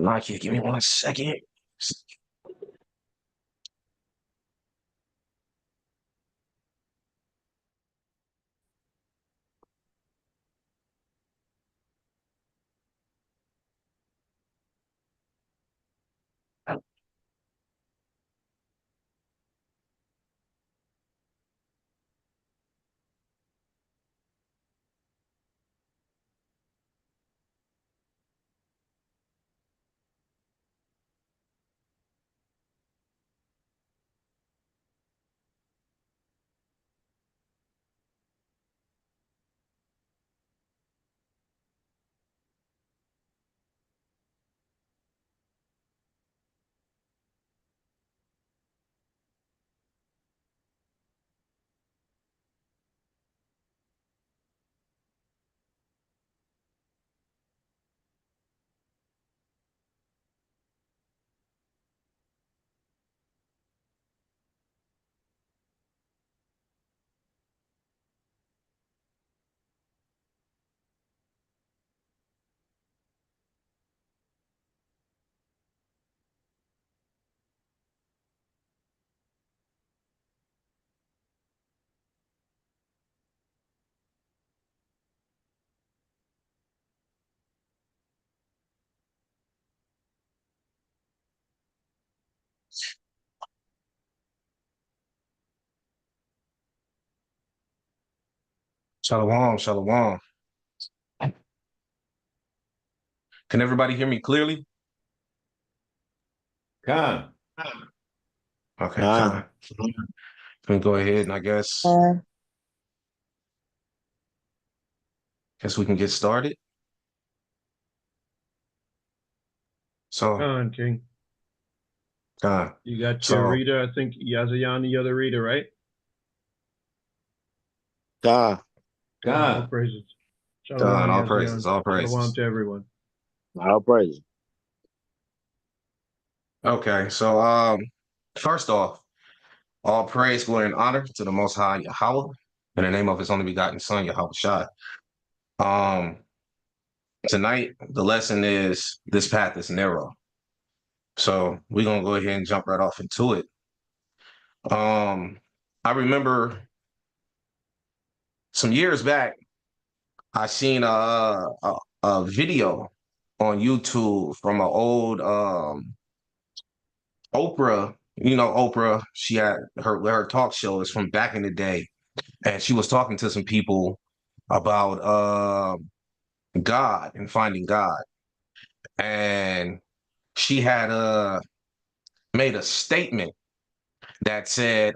Nike, give me 1 second. Shalom, shalom. Can everybody hear me clearly? Con. Okay, God, fine. Let me go ahead and I guess we can get started. So, King. God. You got your So, reader, I think Yazayan, the other reader, right? God, All Con. praises. God, Shalom, all praises, Yazayan. all Shalom praises. to everyone. all praise. Okay, so first off, all praise, glory, and honor to the Most High Yahweh in the name of His only begotten Son, Yahweh Shai. Um, Tonight the lesson is this path is narrow, so we're gonna go ahead and jump right off into it. I remember some years back, I seen a video on YouTube from an old Oprah. You know, Oprah, she had her talk show is from back in the day, and she was talking to some people about God and finding God. And she had made a statement that said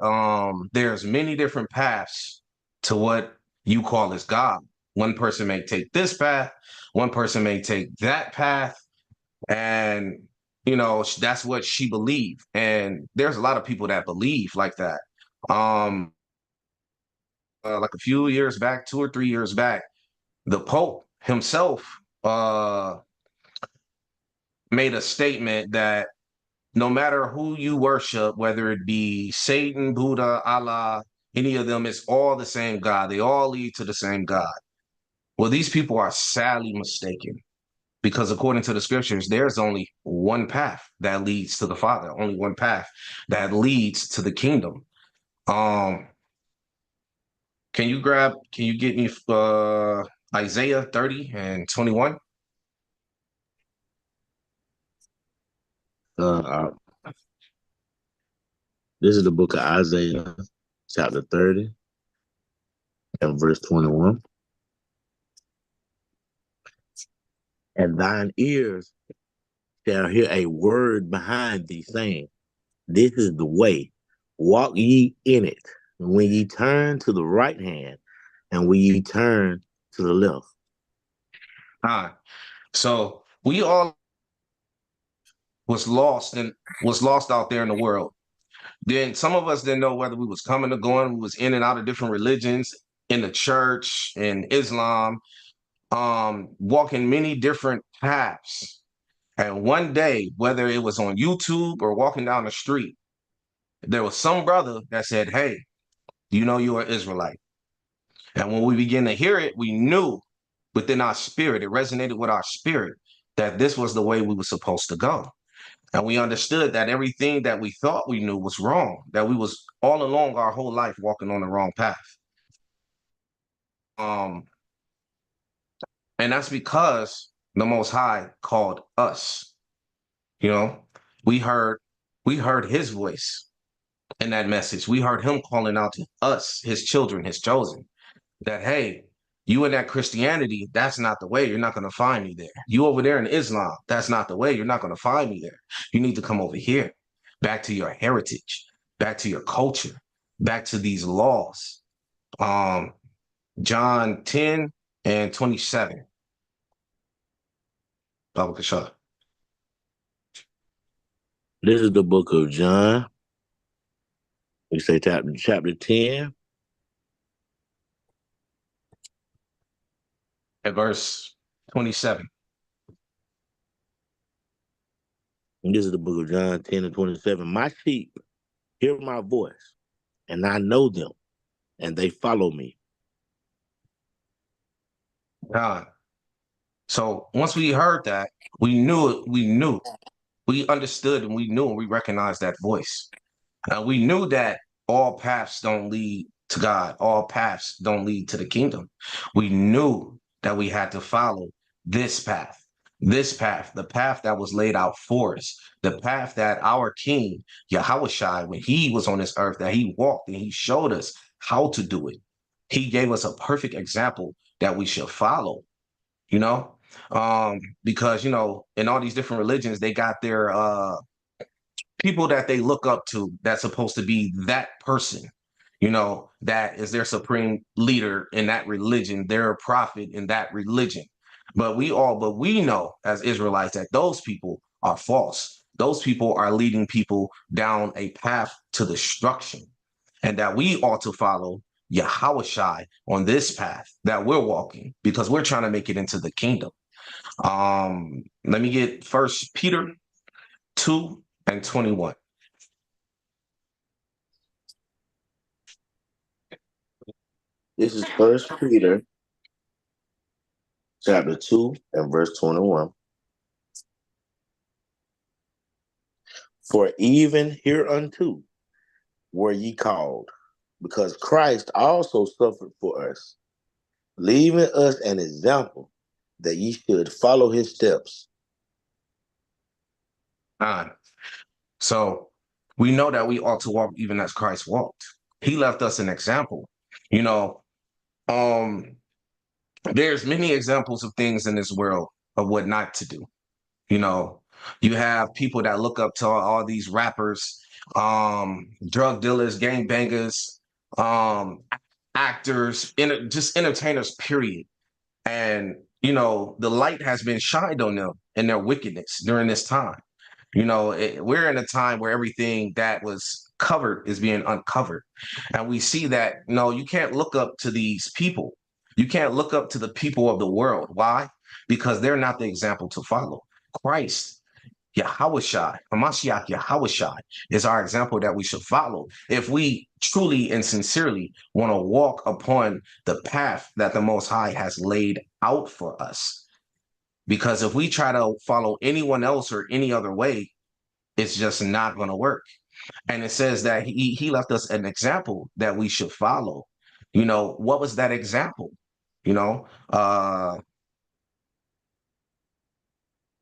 there's many different paths to what you call as God. One person may take this path, one person may take that path, and that's what she believed. And there's a lot of people that believe like that. Um, like a few years back, 2 or 3 years back, the Pope himself made a statement that no matter who you worship, whether it be Satan, Buddha, Allah, any of them, it's all the same God. They all lead to the same God. Well, these people are sadly mistaken because according to the scriptures, there's only one path that leads to the Father, only one path that leads to the kingdom. Um, can you get me Isaiah 30 and 21? Uh, this is the book of Isaiah, chapter 30, and verse 21. And thine ears shall hear a word behind thee, saying, this is the way, walk ye in it. And when ye turn to the right hand, and when ye turn to the left. So we all was lost out there in the world. Then some of us didn't know whether we was coming or going. We was in and out of different religions, in the church, in Islam, walking many different paths. And one day, whether it was on YouTube or walking down the street, there was some brother that said, "Hey, you know you are Israelite." And when we began to hear it, we knew within our spirit, it resonated with our spirit that this was the way we were supposed to go. And we understood that everything that we thought we knew was wrong, that we was all along our whole life walking on the wrong path. Um, and that's because the Most High called us. You know, we heard we heard his voice in that message. We heard him calling out to us, his children, his chosen, that hey, you in that Christianity, that's not the way. You're not going to find me there. You over there in Islam, that's not the way. You're not going to find me there. You need to come over here, back to your heritage, back to your culture, back to these laws. Um, John 10 and 27. Baba Kasha. This is the book of John. We say chapter 10. At verse 27. And this is the book of John 10 and 27. My sheep hear my voice, and I know them, and they follow me. God. So once we heard that, we knew it, we understood and we knew and we recognized that voice. We knew that all paths don't lead to God, all paths don't lead to the kingdom. We knew that we had to follow this path, the path that was laid out for us, the path that our King, Yahushua, when he was on this earth, that he walked and he showed us how to do it. He gave us a perfect example that we should follow, you know? Because, in all these different religions, they got their people that they look up to that's supposed to be that person, that is their supreme leader in that religion, their prophet in that religion. But we know as Israelites that those people are false. Those people are leading people down a path to destruction, and that we ought to follow Yahushai on this path that we're walking because we're trying to make it into the kingdom. Let me get First Peter 2 and 21. This is First Peter chapter 2 and verse 21. For even hereunto were ye called, because Christ also suffered for us, leaving us an example that ye should follow his steps. So we know that we ought to walk even as Christ walked. He left us an example. You know, there's many examples of things in this world of what not to do. You know, you have people that look up to all these rappers, drug dealers, gangbangers, actors, just entertainers, period. And, the light has been shined on them and their wickedness during this time. We're in a time where everything that was covered is being uncovered. And we see that, no, you can't look up to these people. You can't look up to the people of the world. Why? Because they're not the example to follow. Christ, Yahushai, Hamashiach Yahushai is our example that we should follow if we truly and sincerely want to walk upon the path that the Most High has laid out for us. Because if we try to follow anyone else or any other way, it's just not going to work. And it says that he left us an example that we should follow. What was that example? Jump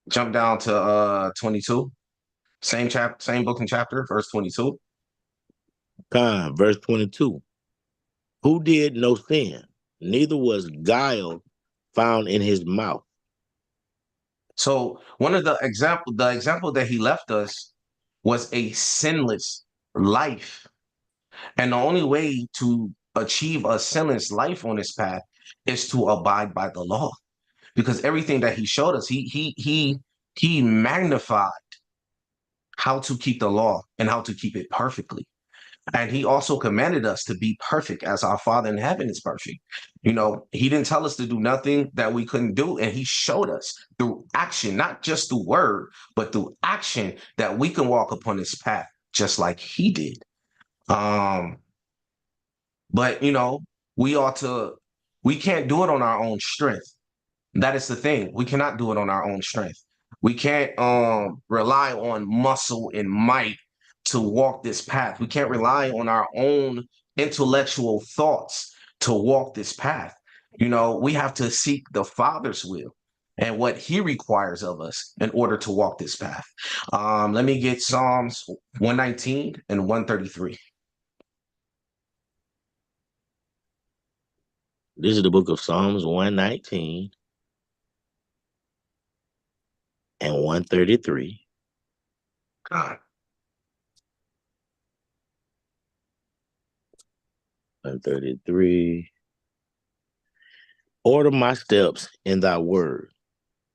down to 22. Same chapter, same book and chapter, verse 22. Verse 22. Who did no sin, neither was guile found in his mouth. So one of the example that he left us was a sinless life. And the only way to achieve a sinless life on this path is to abide by the law. Because everything that he showed us, he magnified how to keep the law and how to keep it perfectly. And he also commanded us to be perfect as our Father in heaven is perfect. He didn't tell us to do nothing that we couldn't do. And he showed us through action, not just through word, but through action that we can walk upon this path just like he did. But, we can't do it on our own strength. That is the thing. We cannot do it on our own strength. We can't rely on muscle and might to walk this path. We can't rely on our own intellectual thoughts to walk this path. We have to seek the Father's will and what he requires of us in order to walk this path. Let me get Psalms 119 and 133. This is the book of Psalms 119 and 133. God. 133. Order my steps in thy word,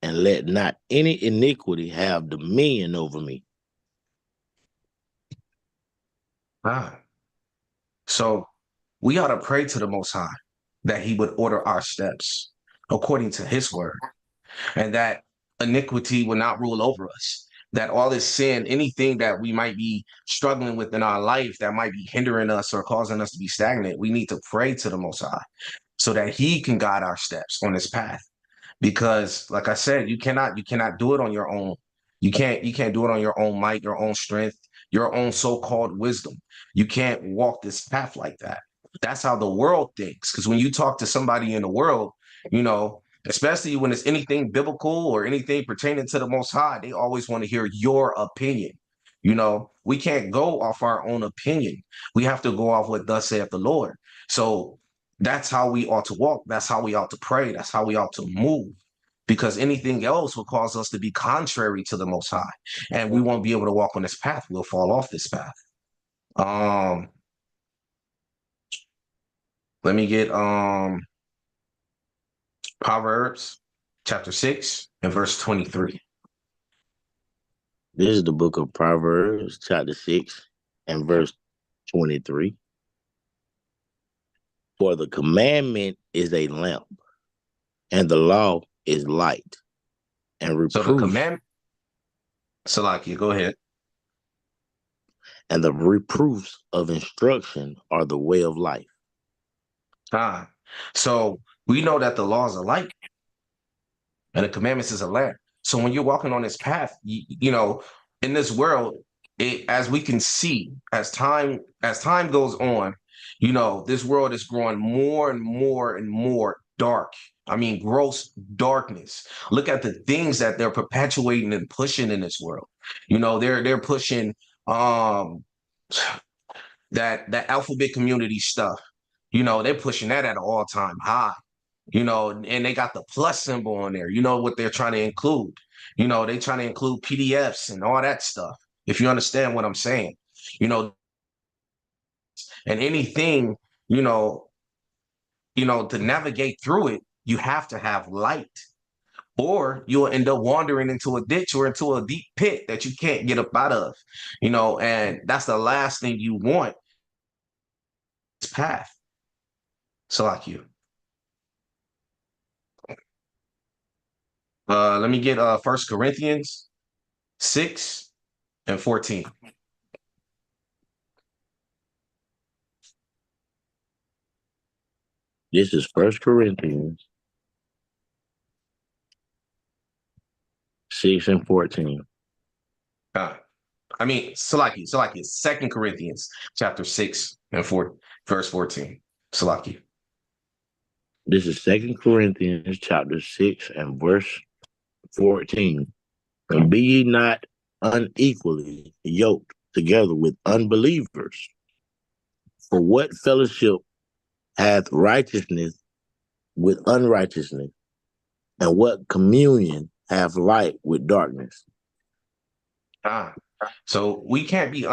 and let not any iniquity have dominion over me. God. So we ought to pray to the Most High that he would order our steps according to his word, and that iniquity will not rule over us. That all this sin, anything that we might be struggling with in our life that might be hindering us or causing us to be stagnant, we need to pray to the Most High so that he can guide our steps on this path. Because like I said, you cannot do it on your own. You can't do it on your own might, your own strength, your own so-called wisdom. You can't walk this path like that. That's how the world thinks. Because when you talk to somebody in the world, especially when it's anything biblical or anything pertaining to the Most High, they always want to hear your opinion. We can't go off our own opinion. We have to go off what thus saith the Lord. So that's how we ought to walk. That's how we ought to pray. That's how we ought to move. Because anything else will cause us to be contrary to the Most High, and we won't be able to walk on this path. We'll fall off this path. Let me get Proverbs chapter 6 and verse 23. This is the book of Proverbs, chapter 6 and verse 23. For the commandment is a lamp, and the law is light, and So the reproof, commandment, Salakia, go ahead. and the reproofs of instruction are the way of life. So we know that the laws are light and the commandments is a lamp. So when you're walking on this path, in this world, as we can see, as time goes on, this world is growing more and more and more dark. I mean, gross darkness. Look at the things that they're perpetuating and pushing in this world. They're pushing that alphabet community stuff. They're pushing that at an all-time high. And they got the plus symbol on there. You know what they're trying to include. They trying to include PDFs and all that stuff. If you understand what I'm saying, and anything, you know, to navigate through it, you have to have light, or you'll end up wandering into a ditch or into a deep pit that you can't get up out of. And that's the last thing you want. This path. So like you. Let me get 1 Corinthians 6 and 14. This is 1 Corinthians 6 and 14. Salaki, 2 Corinthians chapter 6 and 4, verse 14. Salaki. This is 2 Corinthians chapter 6 and verse 14. And be ye not unequally yoked together with unbelievers. For what fellowship hath righteousness with unrighteousness? And what communion hath light with darkness? So we can't be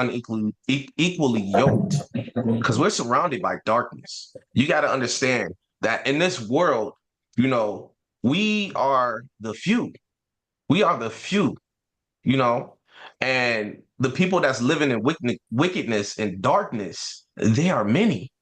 equally yoked because we're surrounded by darkness. You got to understand that in this world, we are the few. We are the few, and the people that's living in wickedness and darkness, they are many.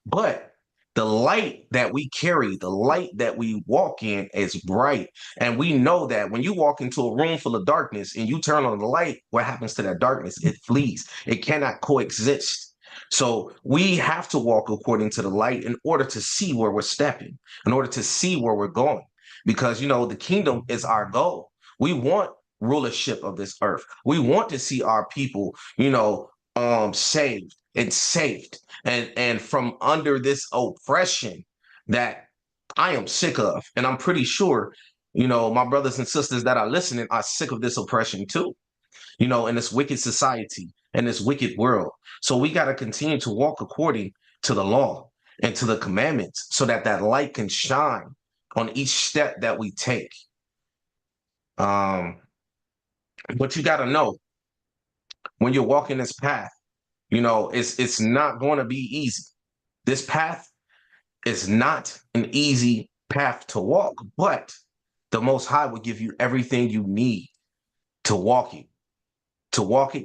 But the light that we carry, the light that we walk in is bright. And we know that when you walk into a room full of darkness and you turn on the light, what happens to that darkness? It flees. It cannot coexist. So we have to walk according to the light in order to see where we're stepping, in order to see where we're going. Because, the kingdom is our goal. We want rulership of this earth. We want to see our people, saved and saved and from under this oppression that I am sick of. And I'm pretty sure, my brothers and sisters that are listening are sick of this oppression too, in this wicked society and this wicked world. So we got to continue to walk according to the law and to the commandments so that that light can shine on each step that we take. Um, but you got to know when you're walking this path, it's not going to be easy. This path is not an easy path to walk, but the Most High will give you everything you need to walk it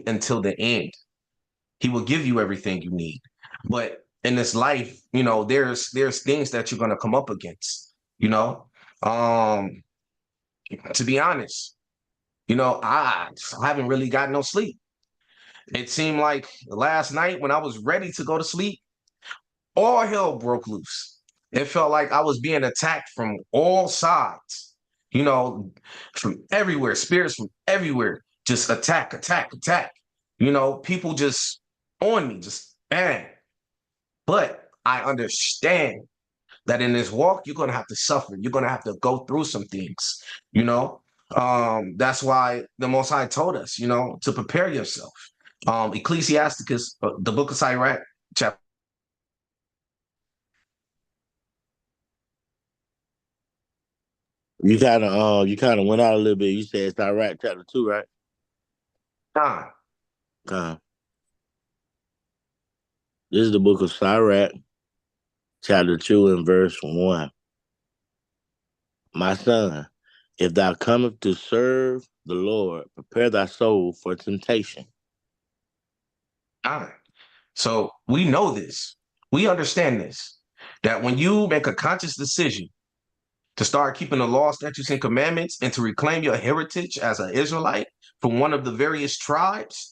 until the end. He will give you everything you need. But in this life, there's things that you're going to come up against, Um, to be honest, I haven't really got no sleep. It seemed like last night when I was ready to go to sleep, all hell broke loose. It felt like I was being attacked from all sides, you know, from everywhere, spirits from everywhere, just attack, attack, attack. People just on me, just bang. But I understand that in this walk, you're going to have to suffer. You're going to have to go through some things, you know? That's why the Most High told us, to prepare yourself. Ecclesiasticus, the book of Sirach, chapter. You kind of went out a little bit. You said it's Iraq chapter 2, right? 9. Uh, this is the book of Sirach, chapter 2 and verse 1. My son, if thou comest to serve the Lord, prepare thy soul for temptation. 9. So we know this. We understand this, that when you make a conscious decision to start keeping the law, statutes, and commandments and to reclaim your heritage as an Israelite from one of the various tribes,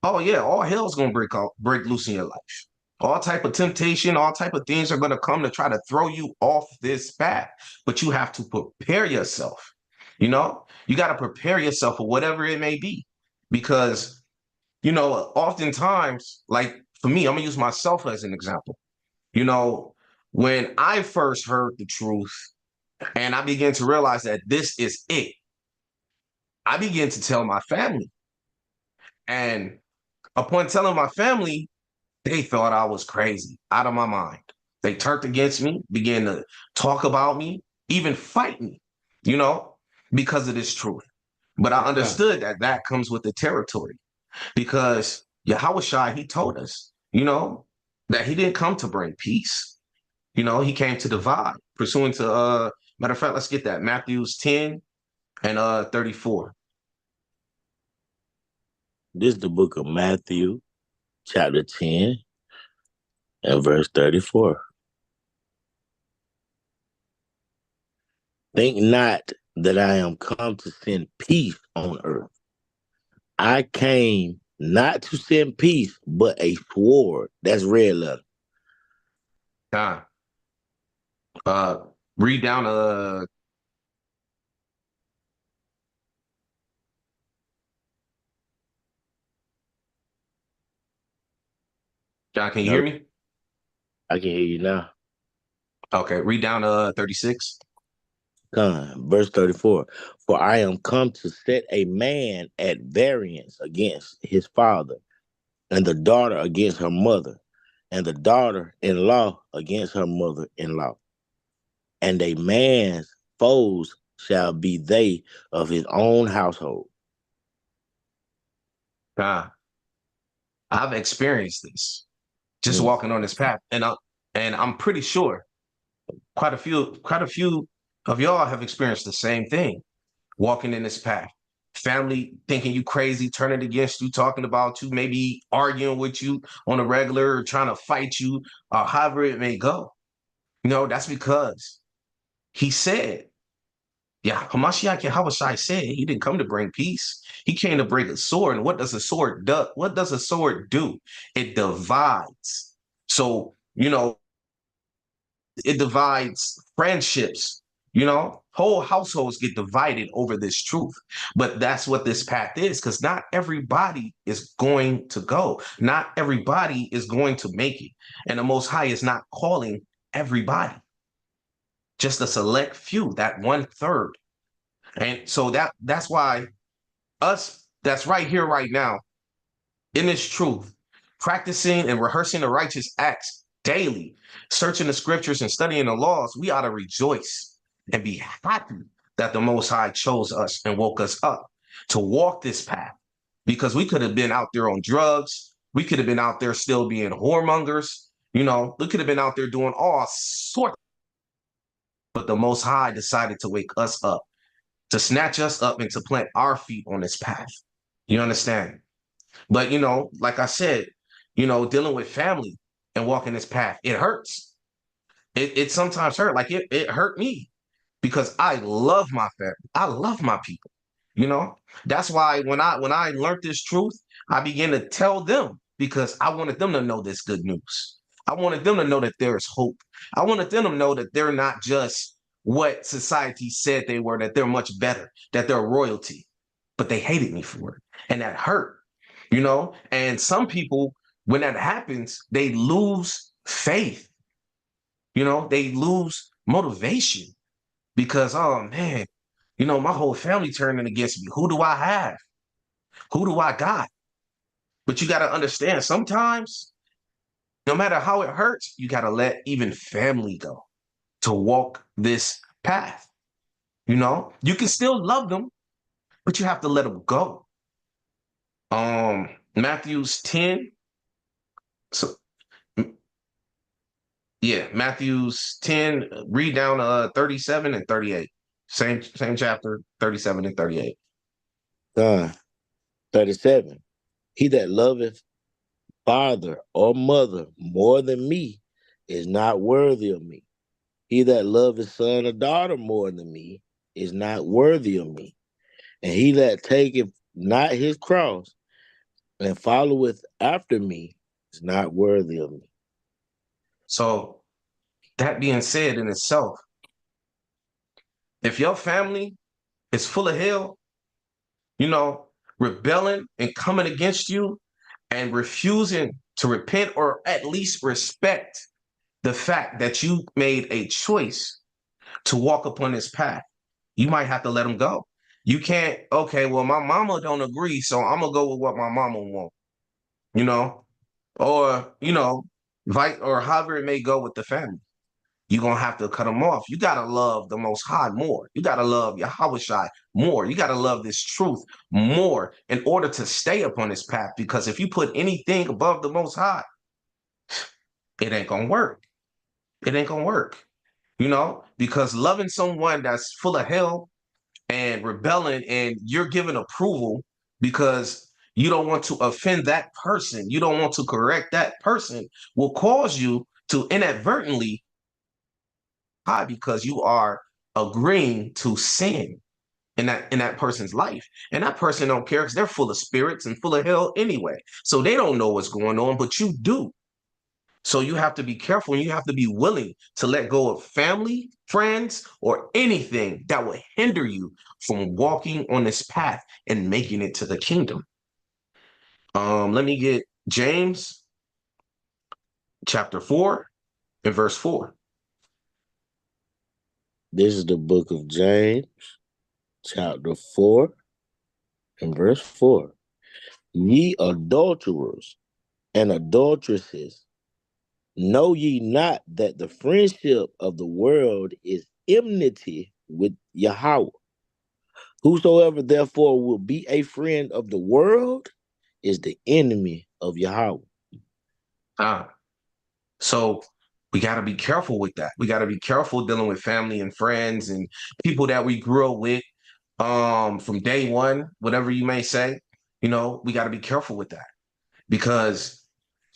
oh yeah, all hell's gonna break loose in your life. All type of temptation, all type of things are gonna come to try to throw you off this path. But you have to prepare yourself. You got to prepare yourself for whatever it may be, because oftentimes, like for me, I'm gonna use myself as an example. You know, when I first heard the truth and I began to realize that this is it, I began to tell my family. And upon telling my family, they thought I was crazy, out of my mind. They turned against me, began to talk about me, even fight me, you know, because of this truth. But I understood that that comes with the territory, because Yahushua, he told us, that he didn't come to bring peace. He came to divide, pursuant to, matter of fact, let's get that, Matthew's 10 and 34. This is the book of Matthew, chapter 10 and verse 34. Think not that I am come to send peace on earth. I came not to send peace, but a sword. That's red letter. God. Read down John, can you hear No, me? I can hear you now. Okay, read down 36. Verse 34. For I am come to set a man at variance against his father, and the daughter against her mother, and the daughter-in-law against her mother-in-law. And a man's foes shall be they of his own household. God, I've experienced this just Mm. walking on this path, and I'm pretty sure quite a few of y'all have experienced the same thing, walking in this path. Family thinking you crazy, turning against you, talking about you, maybe arguing with you on a regular, or trying to fight you, or however it may go. That's because he said, yeah, Hamashiach Yahushua said he didn't come to bring peace. He came to bring a sword. And what does a sword do? What does a sword do? It divides. So, it divides friendships. Whole households get divided over this truth. But that's what this path is, because not everybody is going to go. Not everybody is going to make it. And the Most High is not calling everybody, just a select few, that 1/3. And so that's why us that's right here, right now, in this truth, practicing and rehearsing the righteous acts daily, searching the scriptures and studying the laws, we ought to rejoice and be happy that the Most High chose us and woke us up to walk this path, because we could have been out there on drugs. We could have been out there still being whoremongers. We could have been out there doing all sorts, but the Most High decided to wake us up, to snatch us up and to plant our feet on this path. You understand? But, like I said, dealing with family and walking this path, it hurts. It sometimes hurt. Like it hurt me, because I love my family. I love my people. You know, that's why when I learned this truth, I began to tell them, because I wanted them to know this good news. I wanted them to know that there is hope. I wanted them to know that they're not just what society said they were, that they're much better, that they're royalty. But they hated me for it. And that hurt, And some people, when that happens, they lose faith, they lose motivation, because, oh man, my whole family turning against me. Who do I have? Who do I got? But you got to understand, sometimes, no matter how it hurts, you got to let even family go to walk this path. You can still love them, but you have to let them go. Matthew's 10. So yeah, Matthew's 10, read down 37 and 38. Same chapter, 37 and 38. 37. He that loveth father or mother more than me is not worthy of me. He that loveth son or daughter more than me is not worthy of me. And he that taketh not his cross and followeth after me is not worthy of me. So that being said in itself, if your family is full of hell, rebelling and coming against you and refusing to repent, or at least respect the fact that you made a choice to walk upon this path, you might have to let them go. You can't, okay, well, my mama don't agree, so I'm gonna go with what my mama wants, you know, or, or however it may go with the family. You're gonna have to cut them off. You gotta love the Most High more. You gotta love Yahushua more. You gotta love this truth more in order to stay upon this path. Because if you put anything above the Most High, it ain't gonna work. It ain't gonna work. Because loving someone that's full of hell and rebelling, and you're giving approval because you don't want to offend that person, you don't want to correct that person, will cause you to inadvertently high, because you are agreeing to sin in that person's life. And that person don't care, because they're full of spirits and full of hell anyway. So they don't know what's going on, but you do. So you have to be careful, and you have to be willing to let go of family, friends, or anything that will hinder you from walking on this path and making it to the kingdom. Let me get James chapter 4 and verse 4. This is the book of James, chapter 4 and verse 4. Ye adulterers and adulteresses, know ye not that the friendship of the world is enmity with Yahweh? Whosoever therefore will be a friend of the world is the enemy of Yahweh. So we got to be careful with that. We got to be careful dealing with family and friends and people that we grew up with from day one, whatever you may say. We got to be careful with that, because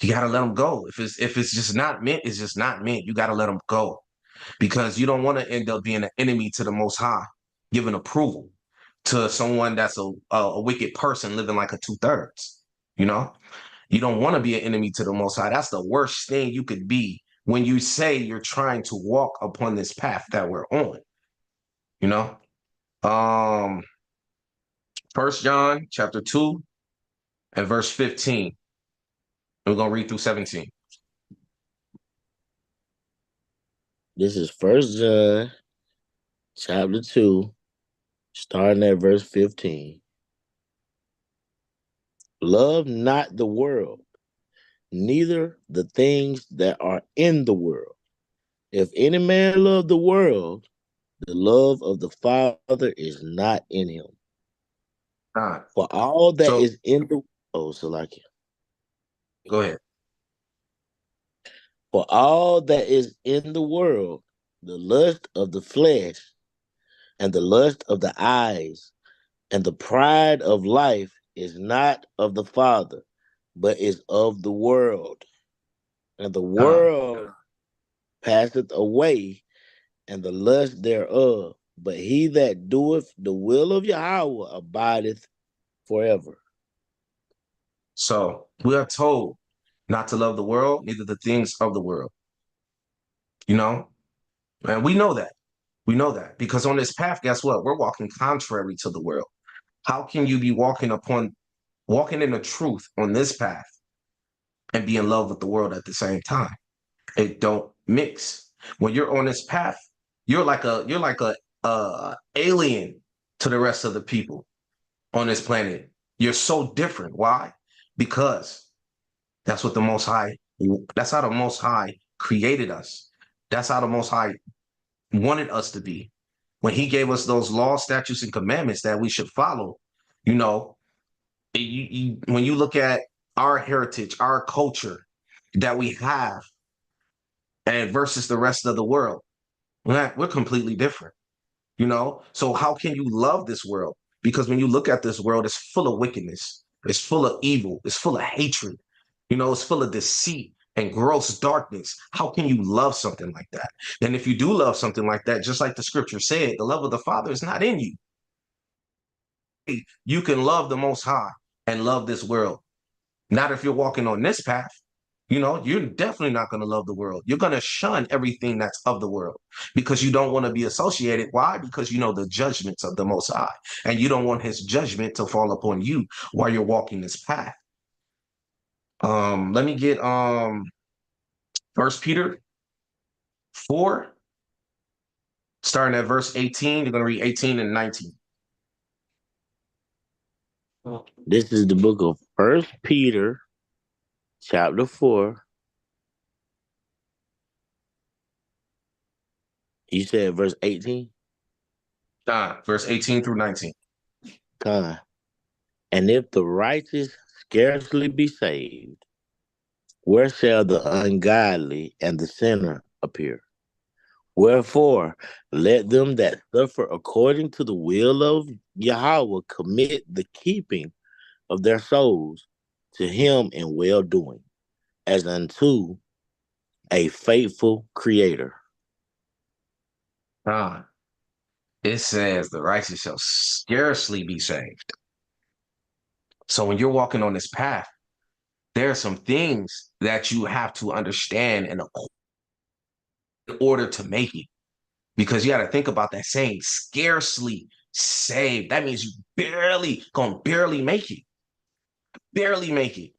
you got to let them go. If it's just not meant, it's just not meant. You got to let them go, because you don't want to end up being an enemy to the Most High, giving approval to someone that's a wicked person living like a 2/3. You know, you don't want to be an enemy to the Most High. That's the worst thing you could be when you say you're trying to walk upon this path that we're on. You know, um, 1 John chapter 2 and verse 15. And we're gonna read through 17. This is First John chapter 2, starting at verse 15. Love not the world, neither the things that are in the world. If any man love the world, the love of the Father is not in him. All right. For all that So is in the Salaki. go ahead. For all that is in the world, the lust of the flesh, and the lust of the eyes, and the pride of life is not of the Father, but is of the world. And the Uh, world passeth away, and the lust thereof. But he that doeth the will of Yahweh abideth forever. so we are told not to love the world, neither the things of the world. You know, and we know that. We know that because on this path, guess what? We're walking contrary to the world. How can you be walking in the truth on this path and be in love with the world at the same time? It don't mix. When you're on this path, you're like a alien to the rest of the people on this planet. You're so different. Why? Because that's what the Most High. That's how the Most High created us. That's how the Most High wanted us to be. When He gave us those laws, statutes, and commandments that we should follow, you know, when you look at our heritage, our culture that we have, and versus the rest of the world, we're completely different. So how can you love this world? Because when you look at this world, it's full of wickedness, it's full of evil, it's full of hatred, it's full of deceit and gross darkness. How can you love something like that? And if you do love something like that, just like the scripture said, the love of the Father is not in you. You can love the Most High and love this world. Not if you're walking on this path. You're definitely not going to love the world. You're going to shun everything that's of the world because you don't want to be associated. Why? Because you know the judgments of the Most High, and you don't want His judgment to fall upon you while you're walking this path. Let me get First Peter 4, starting at verse 18. You're going to read 18 and 19. This is the book of First Peter, chapter 4. You said verse 18? Verse 18 through 19. Con. And if the righteous scarcely be saved, where shall the ungodly and the sinner appear? Wherefore, let them that suffer according to the will of Yahweh commit the keeping of their souls to him in well doing, as unto a faithful creator. It says the righteous shall scarcely be saved. So when you're walking on this path, there are some things that you have to understand in order to make it. Because you got to think about that saying, scarcely saved. That means you gonna barely make it. Barely make it.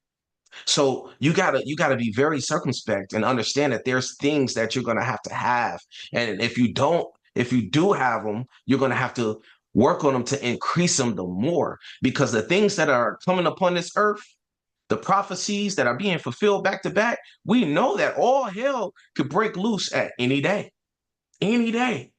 So you gotta be very circumspect and understand that there's things that you're gonna have to have. And if you do have them, you're gonna have to work on them to increase them the more. Because the things that are coming upon this earth, the prophecies that are being fulfilled back to back, we know that all hell could break loose at any day. Any day.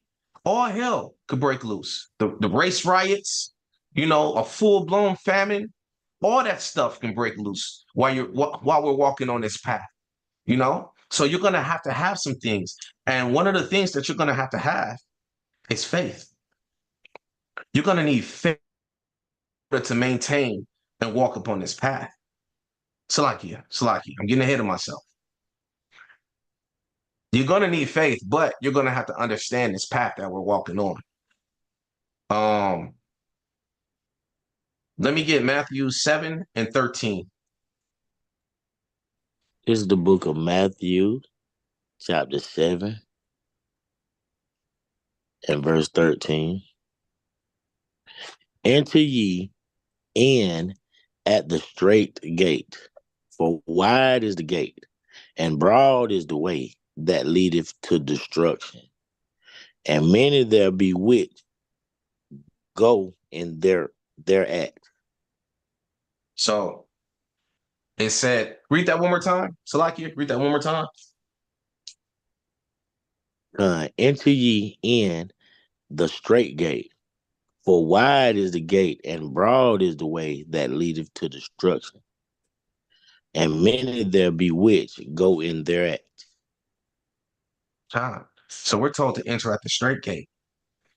All hell could break loose. The race riots, a full-blown famine, all that stuff can break loose while we're walking on this path. So you're gonna have to have some things. And one of the things that you're gonna have is faith. You're gonna need faith to maintain and walk upon this path. Salakia, Salakia. I'm getting ahead of myself. You're going to need faith, but you're going to have to understand this path that we're walking on. Um, Let me get Matthew 7 and 13. This is the book of Matthew, chapter 7, And verse 13. Enter ye in at the straight gate, for wide is the gate, and broad is the way that leadeth to destruction, and many there be which go in thereat. So it said, read that one more time. Salakia, read that one more time. Enter ye in the straight gate, for wide is the gate, and broad is the way that leadeth to destruction, and many there be which go in thereat. So we're told to enter at the straight gate.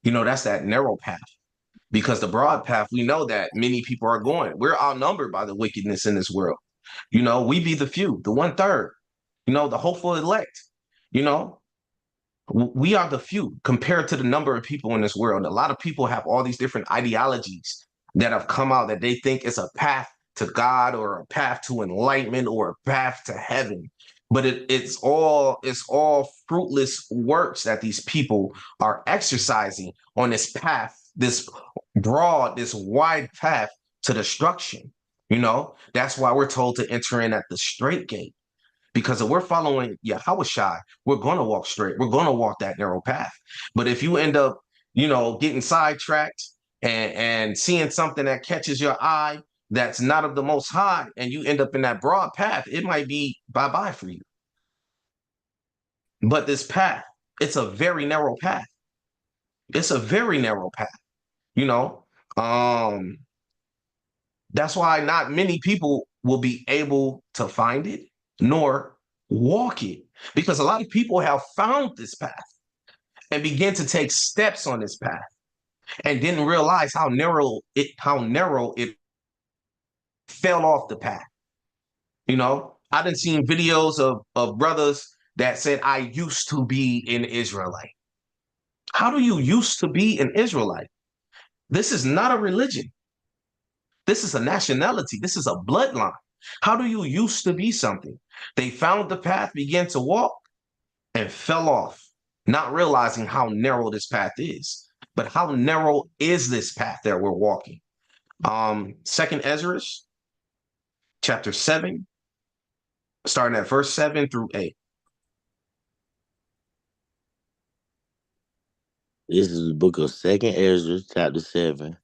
That's that narrow path. Because the broad path, we know that many people are going. We're outnumbered by the wickedness in this world. We be the few, the 1/3, the hopeful elect. You know, we are the few compared to the number of people in this world. A lot of people have all these different ideologies that have come out that they think is a path to God or a path to enlightenment or a path to heaven. But it's all fruitless works that these people are exercising on this path, this broad, this wide path to destruction. That's why we're told to enter in at the straight gate. Because if we're following Yahushua, we're going to walk straight. We're going to walk that narrow path. But if you end up, getting sidetracked and seeing something that catches your eye that's not of the most high, and you end up in that broad path, it might be bye-bye for you. But this path, it's a very narrow path. It's a very narrow path, you know. Um, That's why not many people will be able to find it nor walk it, because a lot of people have found this path and begin to take steps on this path and didn't realize how narrow it fell off the path. I done seen videos of brothers that said, I used to be an Israelite. How do you used to be an Israelite? This is not a religion. This is a nationality. This is a bloodline. How do you used to be something? They found the path, began to walk, and fell off, not realizing how narrow this path is. But how narrow is this path that we're walking? Second Ezra, chapter 7, starting at verse 7 through 8. This is the book of Second Ezra, chapter 7,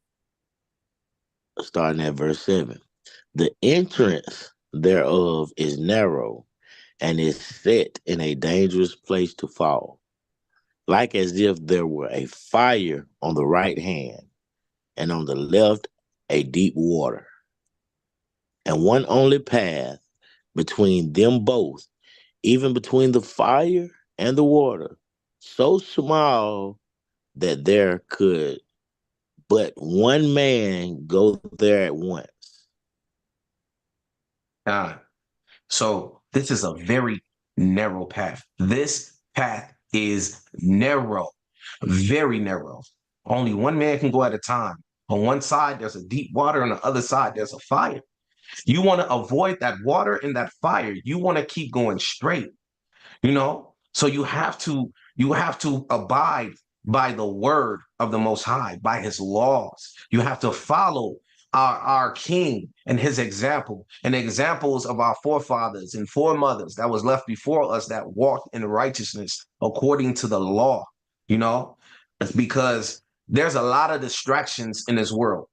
starting at verse 7. The entrance thereof is narrow, and is set in a dangerous place to fall, like as if there were a fire on the right hand, and on the left a deep water, and one only path between them both, even between the fire and the water, so small that there could but one man go there at once. Uh, so this is a very narrow path. This path is narrow, very narrow. Only one man can go at a time. On one side, there's a deep water. On the other side, there's a fire. You want to avoid that water and that fire. You want to keep going straight. So you have to abide by the word of the Most High, by his laws. You have to follow our king and his example, and examples of our forefathers and foremothers that was left before us that walked in righteousness according to the law. It's because there's a lot of distractions in this world,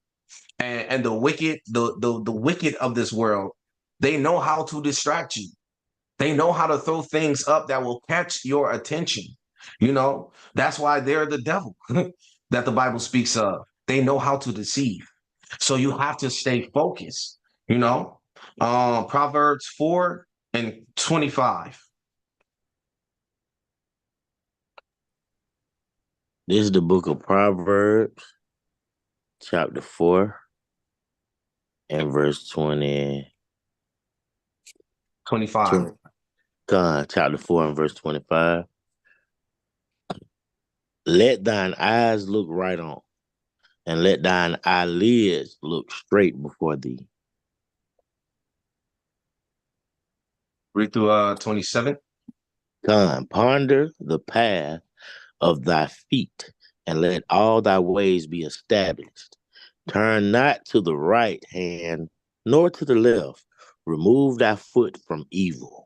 and the wicked, the wicked of this world, they know how to distract you. They know how to throw things up that will catch your attention. That's why they're the devil that the Bible speaks of. They know how to deceive. So you have to stay focused. Proverbs 4 and 25. This is the book of Proverbs, chapter 4, and verse 20. 25. Chapter 4 and verse 25. Let thine eyes look right on, and let thine eyelids look straight before thee. Read through 27. Ponder the path of thy feet, and let all thy ways be established. Turn not to the right hand, nor to the left. Remove thy foot from evil.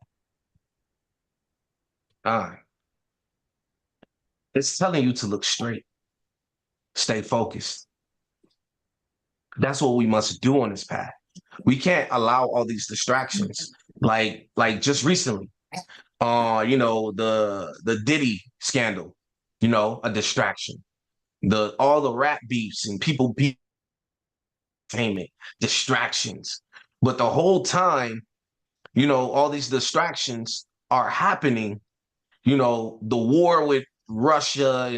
It's telling you to look straight, stay focused. That's what we must do on this path. We can't allow all these distractions. Like just recently, the Diddy scandal, a distraction. The all the rap beefs and people beef entertainment, distractions. But the whole time, all these distractions are happening. The war with Russia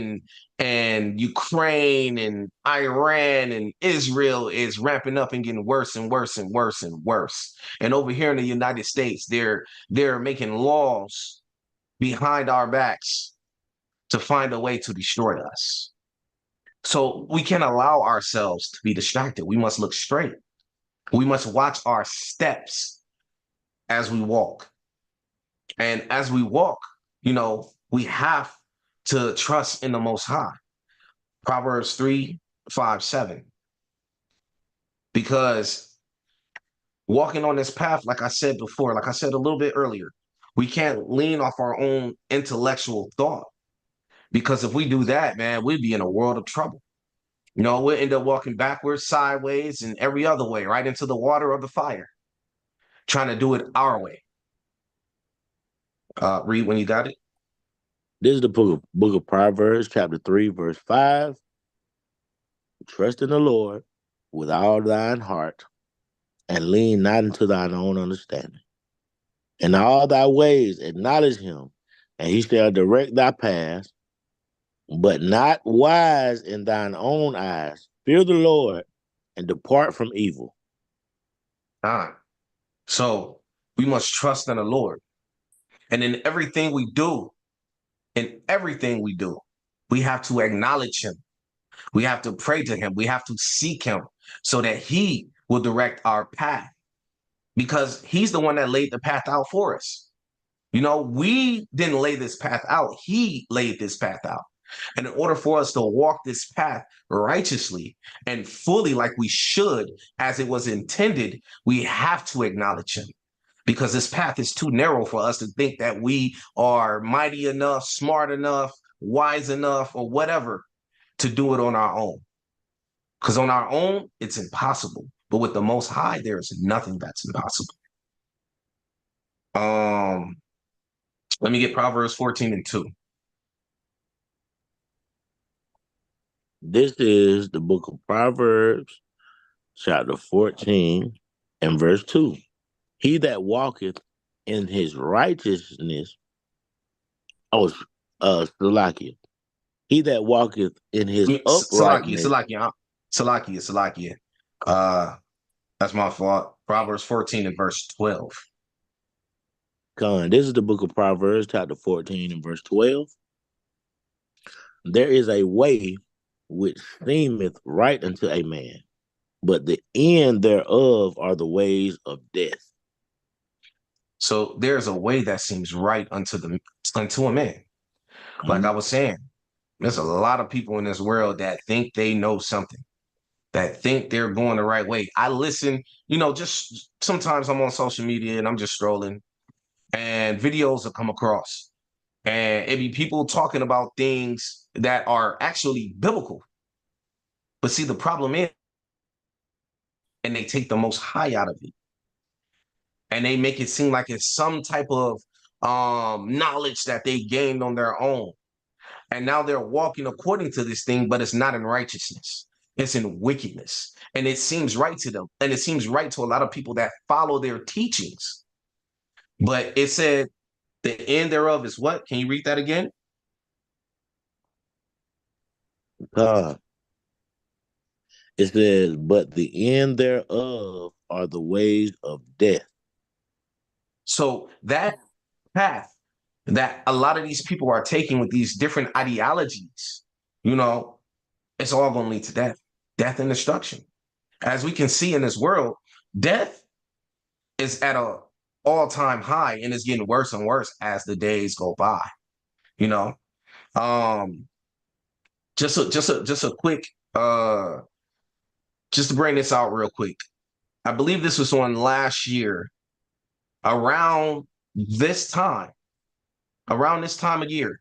and Ukraine and Iran and Israel is ramping up and getting worse and worse and worse and worse. And over here in the United States, they're making laws behind our backs to find a way to destroy us. So we can't allow ourselves to be distracted. We must look straight. We must watch our steps as we walk. And as we walk, we have to trust in the Most High. Proverbs 3, 5, 7. Because walking on this path, like I said before, like I said a little bit earlier, we can't lean off our own intellectual thought. Because if we do that, man, we'd be in a world of trouble. We'll end up walking backwards, sideways, and every other way, right into the water or the fire, trying to do it our way. Read when you got it. This is the book of Proverbs, chapter 3, verse 5. Trust in the Lord with all thine heart, and lean not into thine own understanding. In all thy ways acknowledge him, and he shall direct thy paths, but not wise in thine own eyes. Fear the Lord and depart from evil. So we must trust in the Lord. And in everything we do, we have to acknowledge him. We have to pray to him. We have to seek him so that he will direct our path because he's the one that laid the path out for us. We didn't lay this path out. He laid this path out. And in order for us to walk this path righteously and fully like we should, as it was intended, we have to acknowledge him because this path is too narrow for us to think that we are mighty enough, smart enough, wise enough, or whatever to do it on our own. Because on our own, it's impossible. But with the Most High, there is nothing that's impossible. Let me get Proverbs 14 and 2. This is the book of Proverbs, chapter 14 and verse 2. He that walketh in his righteousness, Salakia. He that walketh in his uprightness. Salakia. That's my fault. Proverbs 14 and verse 12. This is the book of Proverbs, chapter 14 and verse 12. There is a way which seemeth right unto a man, but the end thereof are the ways of death. So there's a way that seems right unto a man. Like I was saying, there's a lot of people in this world that think they know something, that think they're going the right way. I listen, just sometimes I'm on social media and I'm just strolling and videos will come across and it be people talking about things that are actually biblical. But see, the problem is, and they take the most high out of it. And they make it seem like it's some type of knowledge that they gained on their own. And now they're walking according to this thing, but it's not in righteousness. It's in wickedness. And it seems right to them. And it seems right to a lot of people that follow their teachings. But it said the end thereof is what? Can you read that again? It says, but the end thereof are the ways of death. So that path that a lot of these people are taking with these different ideologies, it's all going to lead to death and destruction. As we can see in this world, death is at a all-time high and it's getting worse and worse as the days go by. Um, just a quick just to bring this out real quick. I believe this was on last year around this time, around this time of year.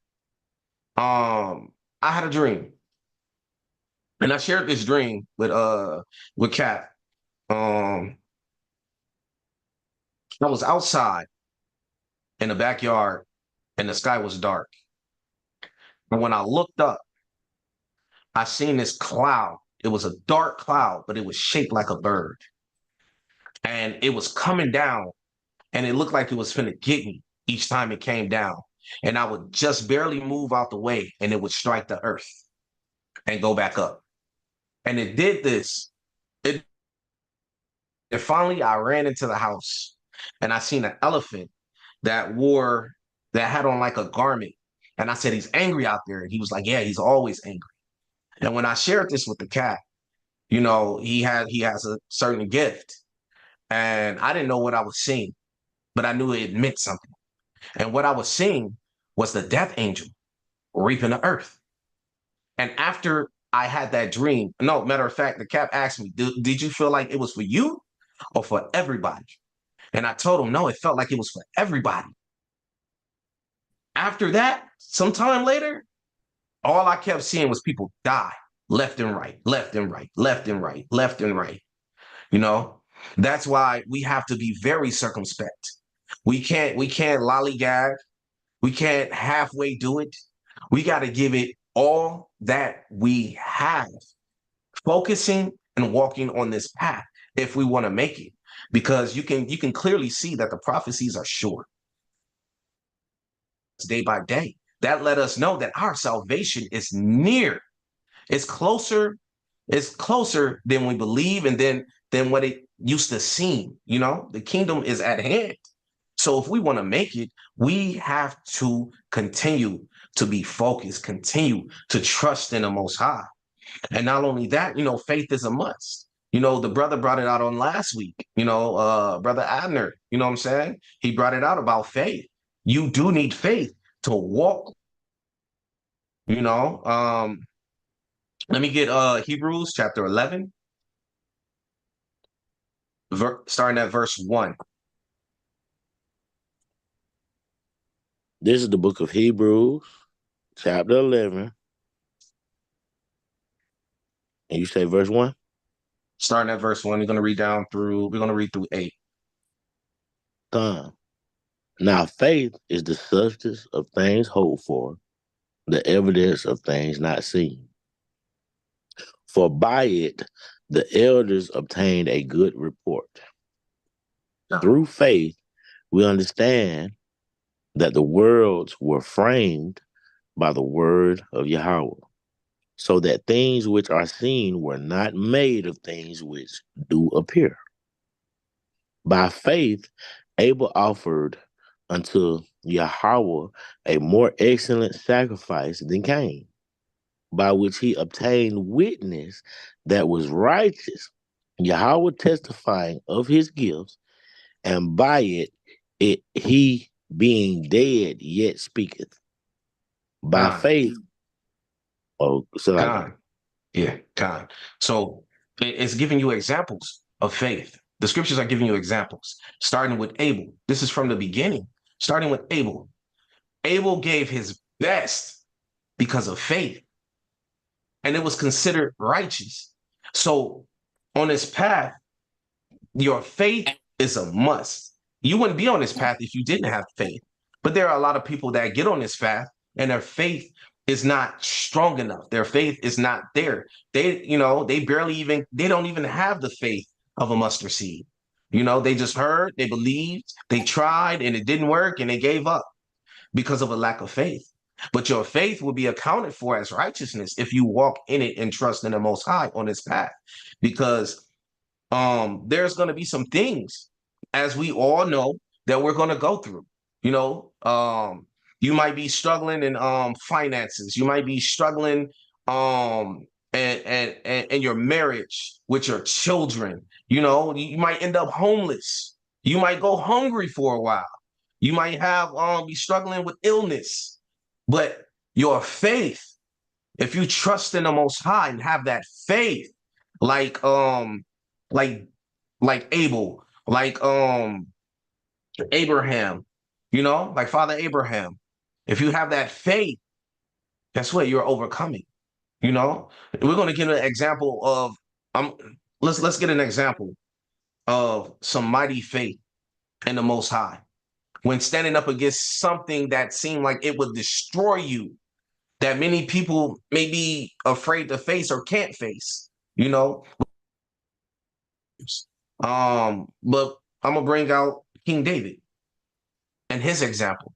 I had a dream, and I shared this dream with Kat. Um, I was outside in the backyard, and the sky was dark. And when I looked up, I seen this cloud. It was a dark cloud, but it was shaped like a bird, and it was coming down, and it looked like it was finna get me each time it came down. And I would just barely move out the way, and it would strike the earth and go back up. And it did this. It and finally I ran into the house, and I seen an elephant that wore that had on like a garment. And I said, he's angry out there. And he was like, yeah, he's always angry. And when I shared this with the cat, he has a certain gift. And I didn't know what I was seeing, but I knew it meant something. And what I was seeing was the death angel reaping the earth. And after I had that dream, no, matter of fact, the cat asked me, did you feel like it was for you or for everybody? And I told him, no, it felt like it was for everybody. After that, sometime later, all I kept seeing was people die left and right, left and right, left and right, left and right. You know, that's why we have to be very circumspect. We can't lollygag. We can't halfway do it. We got to give it all that we have, focusing and walking on this path if we want to make it. Because you can clearly see that the prophecies are short. Day by day. That let us know that our salvation is near. It's closer. It's closer than we believe, and then than what it used to seem. The kingdom is at hand. So if we want to make it, we have to continue to be focused, continue to trust in the Most High. And not only that, faith is a must. The brother brought it out on last week, brother Abner, you know what I'm saying? He brought it out about faith. You do need faith to walk, you know. Let me get Hebrews chapter 11, starting at verse 1. This is the book of Hebrews, chapter 11. And you say verse 1? Starting at verse 1, we're going to read through 8. Now faith is the substance of things hoped for, the evidence of things not seen. For by it the elders obtained a good report. Through faith, we understand that the worlds were framed by the word of Yahweh, so that things which are seen were not made of things which do appear. By faith, Abel offered unto Yahweh a more excellent sacrifice than Cain, by which he obtained witness that was righteous, Yahweh testifying of his gifts, and by it he being dead yet speaketh. By faith, Con. Yeah, con. So it's giving you examples of faith. The scriptures are giving you examples, starting with Abel. This is from the beginning, starting with Abel. Abel gave his best because of faith, and it was considered righteous. So on this path, your faith is a must. You wouldn't be on this path if you didn't have faith. But there are a lot of people that get on this path and their faith is not strong enough. Their faith is not there. They don't even have the faith of a mustard seed. They just heard, they believed, they tried, and it didn't work, and they gave up because of a lack of faith. But your faith will be accounted for as righteousness if you walk in it and trust in the Most High on this path. Because there's going to be some things, as we all know, that we're going to go through. You might be struggling in finances. You might be struggling and your marriage with your children. You might end up homeless. You might go hungry for a while. You might have be struggling with illness, but your faith If you trust in the Most High and have that faith, like like like Abel, like Abraham, like Father Abraham. If you have that faith, guess what? You're overcoming. We're going to give an example of um. Let's get an example of some mighty faith in the Most High when standing up against something that seemed like it would destroy you, that many people may be afraid to face or can't face. You know, but I'm gonna bring out King David and his example,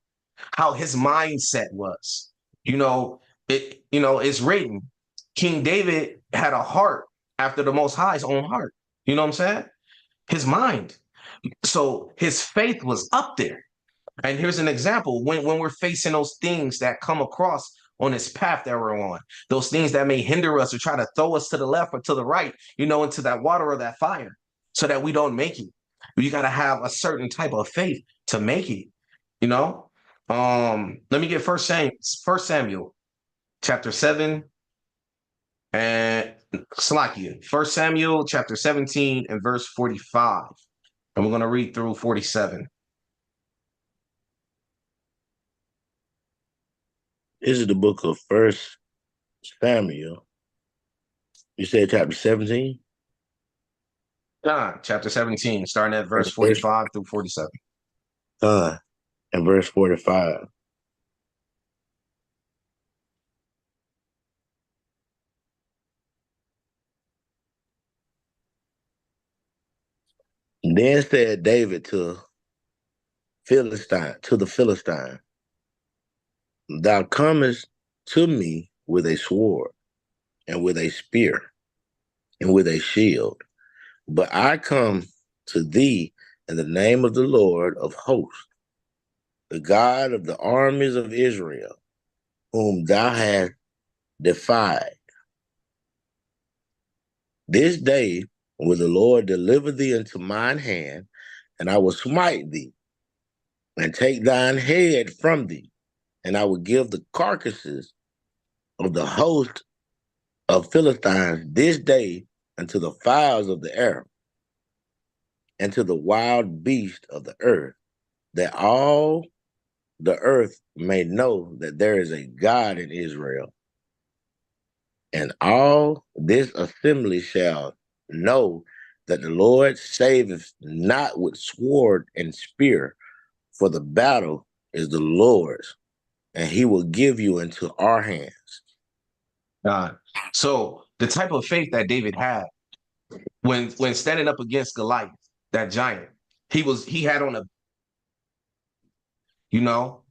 how his mindset was. It's written. King David had a heart after the Most High's own heart. You know what I'm saying? His mind. So his faith was up there. And here's an example when we're facing those things that come across on this path that we're on, those things that may hinder us or try to throw us to the left or to the right, into that water or that fire so that we don't make it. You got to have a certain type of faith to make it, you know? Let me get First Samuel chapter 7 and Salakia. 1 Samuel chapter 17 and verse 45. And we're going to read through 47. This is the book of First Samuel. You said chapter 17? John chapter 17, starting at verse 45 through 47. And verse 45. Then said David to the Philistine, thou comest to me with a sword and with a spear and with a shield, but I come to thee in the name of the Lord of hosts, the God of the armies of Israel, whom thou hast defied. This day will the Lord deliver thee into mine hand, and I will smite thee and take thine head from thee, and I will give the carcasses of the host of Philistines this day unto the fowls of the air and to the wild beasts of the earth, that all the earth may know that there is a God in Israel. And all this assembly shall know that the Lord saveth not with sword and spear, for the battle is the Lord's, and he will give you into our hands. So the type of faith that David had when standing up against Goliath, that giant, he had on a, you know,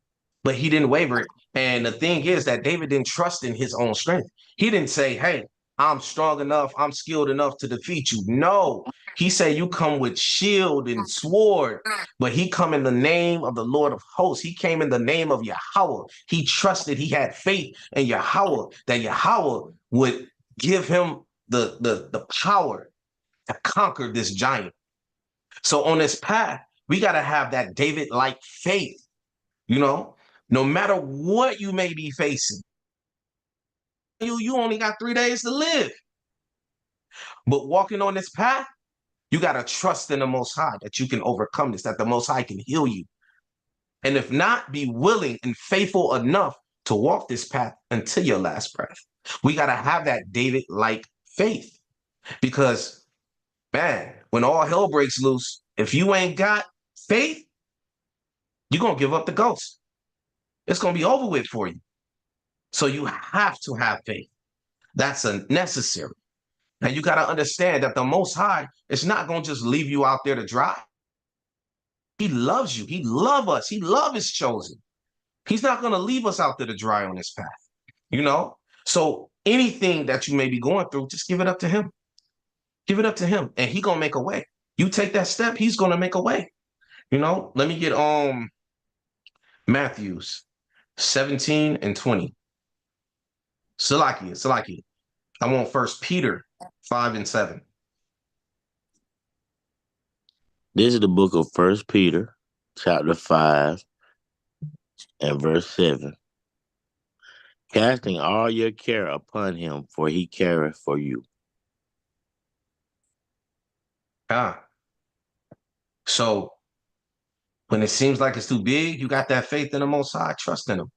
but he didn't waver. And the thing is that David didn't trust in his own strength. He didn't say, hey, I'm strong enough, I'm skilled enough to defeat you. No, he said, you come with shield and sword, but he come in the name of the Lord of hosts. He came in the name of Yahweh. He trusted, he had faith in Yahweh, that Yahweh would give him the power to conquer this giant. So on this path, we got to have that David-like faith, no matter what you may be facing. You only got 3 days to live. But walking on this path, you got to trust in the Most High that you can overcome this, that the Most High can heal you. And if not, be willing and faithful enough to walk this path until your last breath. We got to have that David-like faith because, man, when all hell breaks loose, if you ain't got faith, you're going to give up the ghost. It's going to be over with for you. So you have to have faith. That's a necessary. And you got to understand that the Most High is not going to just leave you out there to dry. He loves you. He loves us. He loves his chosen. He's not going to leave us out there to dry on this path, So anything that you may be going through, just give it up to him. Give it up to him, and he's going to make a way. You take that step, he's going to make a way. Let me get Matthews 17 and 20. Salakia. I want First Peter 5 and 7. This is the book of First Peter, chapter 5, and verse 7. casting all your care upon him, for he careth for you. Ah. So when it seems like it's too big, you got that faith in the Most High, trust in him.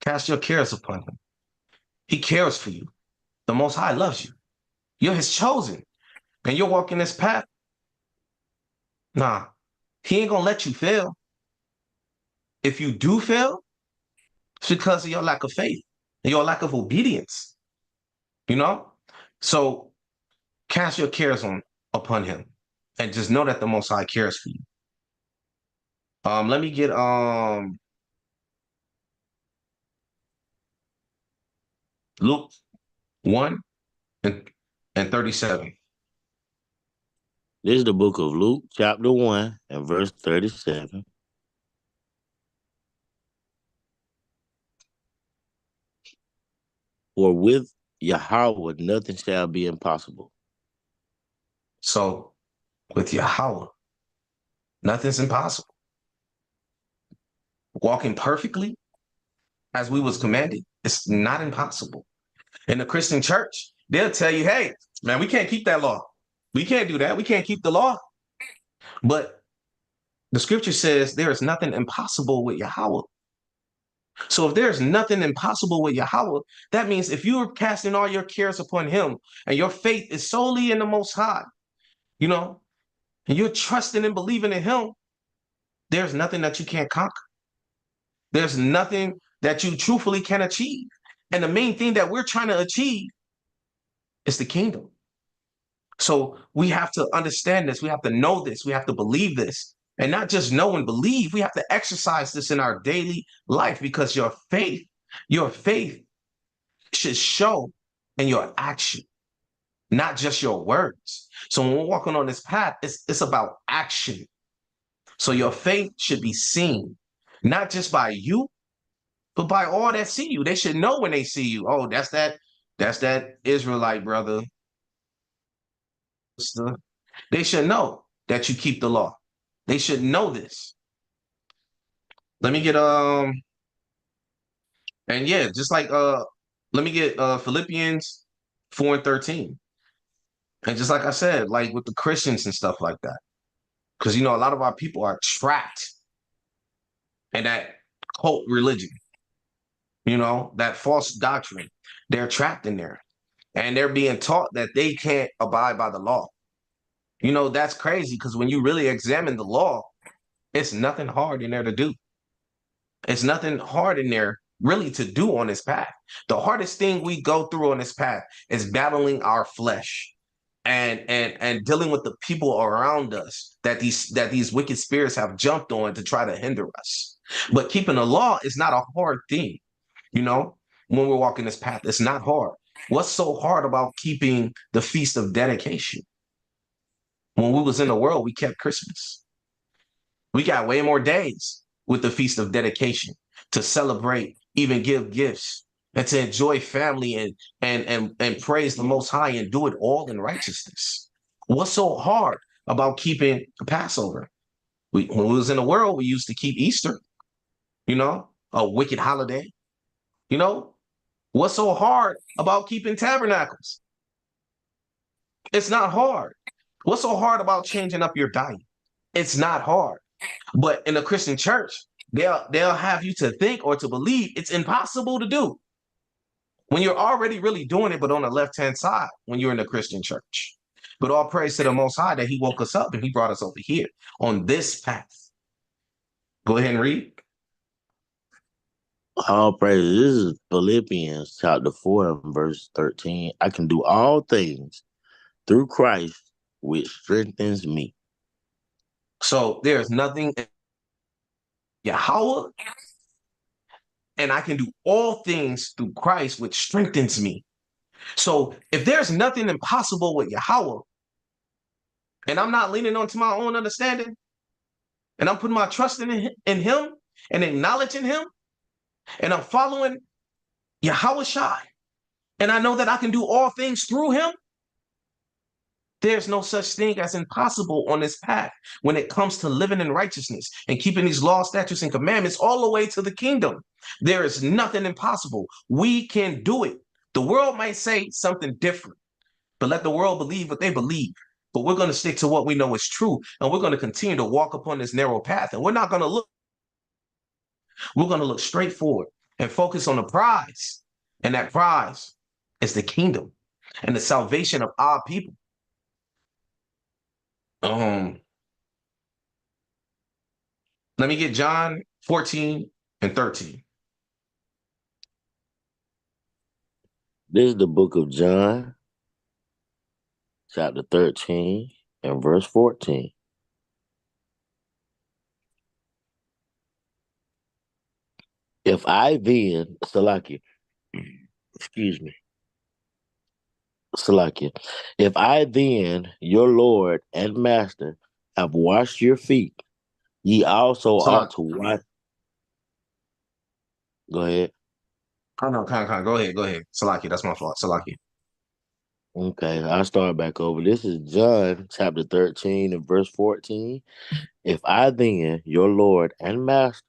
Cast your cares upon him. He cares for you. The Most High loves you. You're his chosen. And you're walking this path. Nah, he ain't gonna let you fail. If you do fail, it's because of your lack of faith and your lack of obedience. You know? So cast your cares on upon him. And just know that the Most High cares for you. Let me get Luke 1 and, and 37. This is the book of Luke, chapter 1, and verse 37. For with Yahweh nothing shall be impossible. So with Yahweh, nothing's impossible. Walking perfectly as we was commanded, it's not impossible. In the Christian church, they'll tell you, hey, man, we can't keep that law. We can't do that. We can't keep the law. But the scripture says there is nothing impossible with Yahweh. So if there's nothing impossible with Yahweh, that means if you're casting all your cares upon him and your faith is solely in the Most High, you know, and you're trusting and believing in him, there's nothing that you can't conquer. There's nothing that you truthfully can achieve. And the main thing that we're trying to achieve is the kingdom. So we have to understand this. We have to know this. We have to believe this. And not just know and believe, we have to exercise this in our daily life because your faith should show in your action, not just your words. So when we're walking on this path, it's about action. So your faith should be seen, not just by you, but by all that see you. They should know when they see you. Oh, that's that Israelite brother. They should know that you keep the law. They should know this. Let me get and yeah, just like let me get Philippians 4 and 13. And just like I said, like with the Christians and stuff like that. Because you know, a lot of our people are trapped in that cult religion, you know, that false doctrine. They're trapped in there. And they're being taught that they can't abide by the law. You know, that's crazy because when you really examine the law, it's nothing hard in there to do. It's nothing hard in there really to do on this path. The hardest thing we go through on this path is battling our flesh and dealing with the people around us that these wicked spirits have jumped on to try to hinder us. But keeping the law is not a hard thing, you know, when we're walking this path. It's not hard. What's so hard about keeping the Feast of Dedication? When we was in the world, we kept Christmas. We got way more days with the Feast of Dedication to celebrate, even give gifts, and to enjoy family and praise the Most High and do it all in righteousness. What's so hard about keeping the Passover? When we was in the world, we used to keep Easter, you know, a wicked holiday. You know, what's so hard about keeping tabernacles? It's not hard. What's so hard about changing up your diet? It's not hard. But in a Christian church, they'll have you to think or to believe it's impossible to do when you're already really doing it, but on the left-hand side when you're in the Christian church. But all praise to the Most High that he woke us up and he brought us over here on this path. Go ahead and read. All praise. This is Philippians chapter 4 and verse 13. I can do all things through Christ, which strengthens me. So there's nothing Yahweh, and I can do all things through Christ, which strengthens me. So if there's nothing impossible with Yahweh, and I'm not leaning onto my own understanding, and I'm putting my trust in him and acknowledging him, and I'm following Yahweh Shai, and I know that I can do all things through him, There's no such thing as impossible on this path when it comes to living in righteousness and keeping these laws, statutes, and commandments all the way to the kingdom. There is nothing impossible. We can do it. The world might say something different, but let the world believe what they believe. But we're going to stick to what we know is true, and we're going to continue to walk upon this narrow path. And we're not going to look, we're going to look straight forward and focus on the prize. And that prize is the kingdom and the salvation of our people. Um, Let me get John 14 and 13. This is the book of John, chapter 13 and verse 14. If I then, Salakia, excuse me, Salakia, if I then, your Lord and Master, have washed your feet, ye also ought Salak, to wash. Go ahead. oh no, kind. Go ahead, go ahead. Salaki, that's my fault. Salaki. Okay, I'll start back over. This is John chapter 13 and verse 14. If I then, your Lord and Master,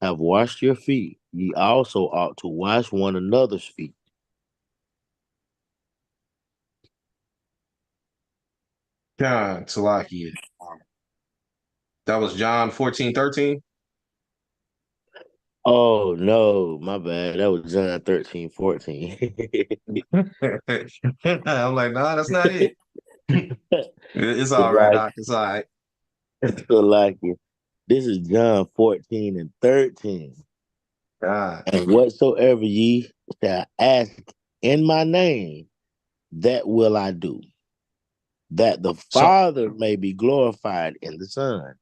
have washed your feet, ye also ought to wash one another's feet. John, Salaki. That was John 14, 13. Oh no, my bad. That was John 13, 14. I'm like, nah, that's not it. It's It's all right, like Doc. It's all right. so like it. This is John 14 and 13. God. And whatsoever ye shall ask in my name, that will I do, that the So, Father may be glorified in the Son.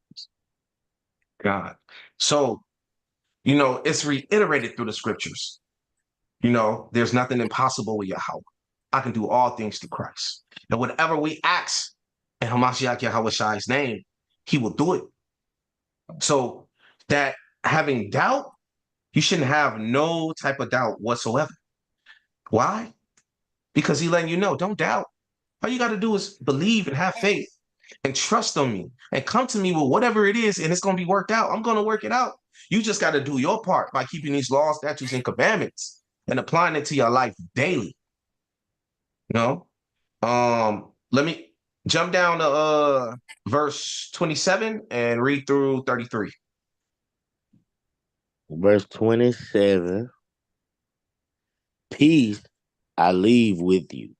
God. So, it's reiterated through the scriptures. There's nothing impossible with Yahweh. I can do all things through Christ. And whatever we ask in Hamashiach Yahweh Shai's name, he will do it. So that having doubt, you shouldn't have no type of doubt whatsoever. Why? Because he letting you know, don't doubt. All you got to do is believe and have faith and trust on me and come to me with whatever it is, and it's going to be worked out. I'm going to work it out. You just got to do your part by keeping these laws, statutes, and commandments and applying it to your life daily. You know? Let me jump down to verse 27 and read through 33. Verse 27. Peace I leave with you.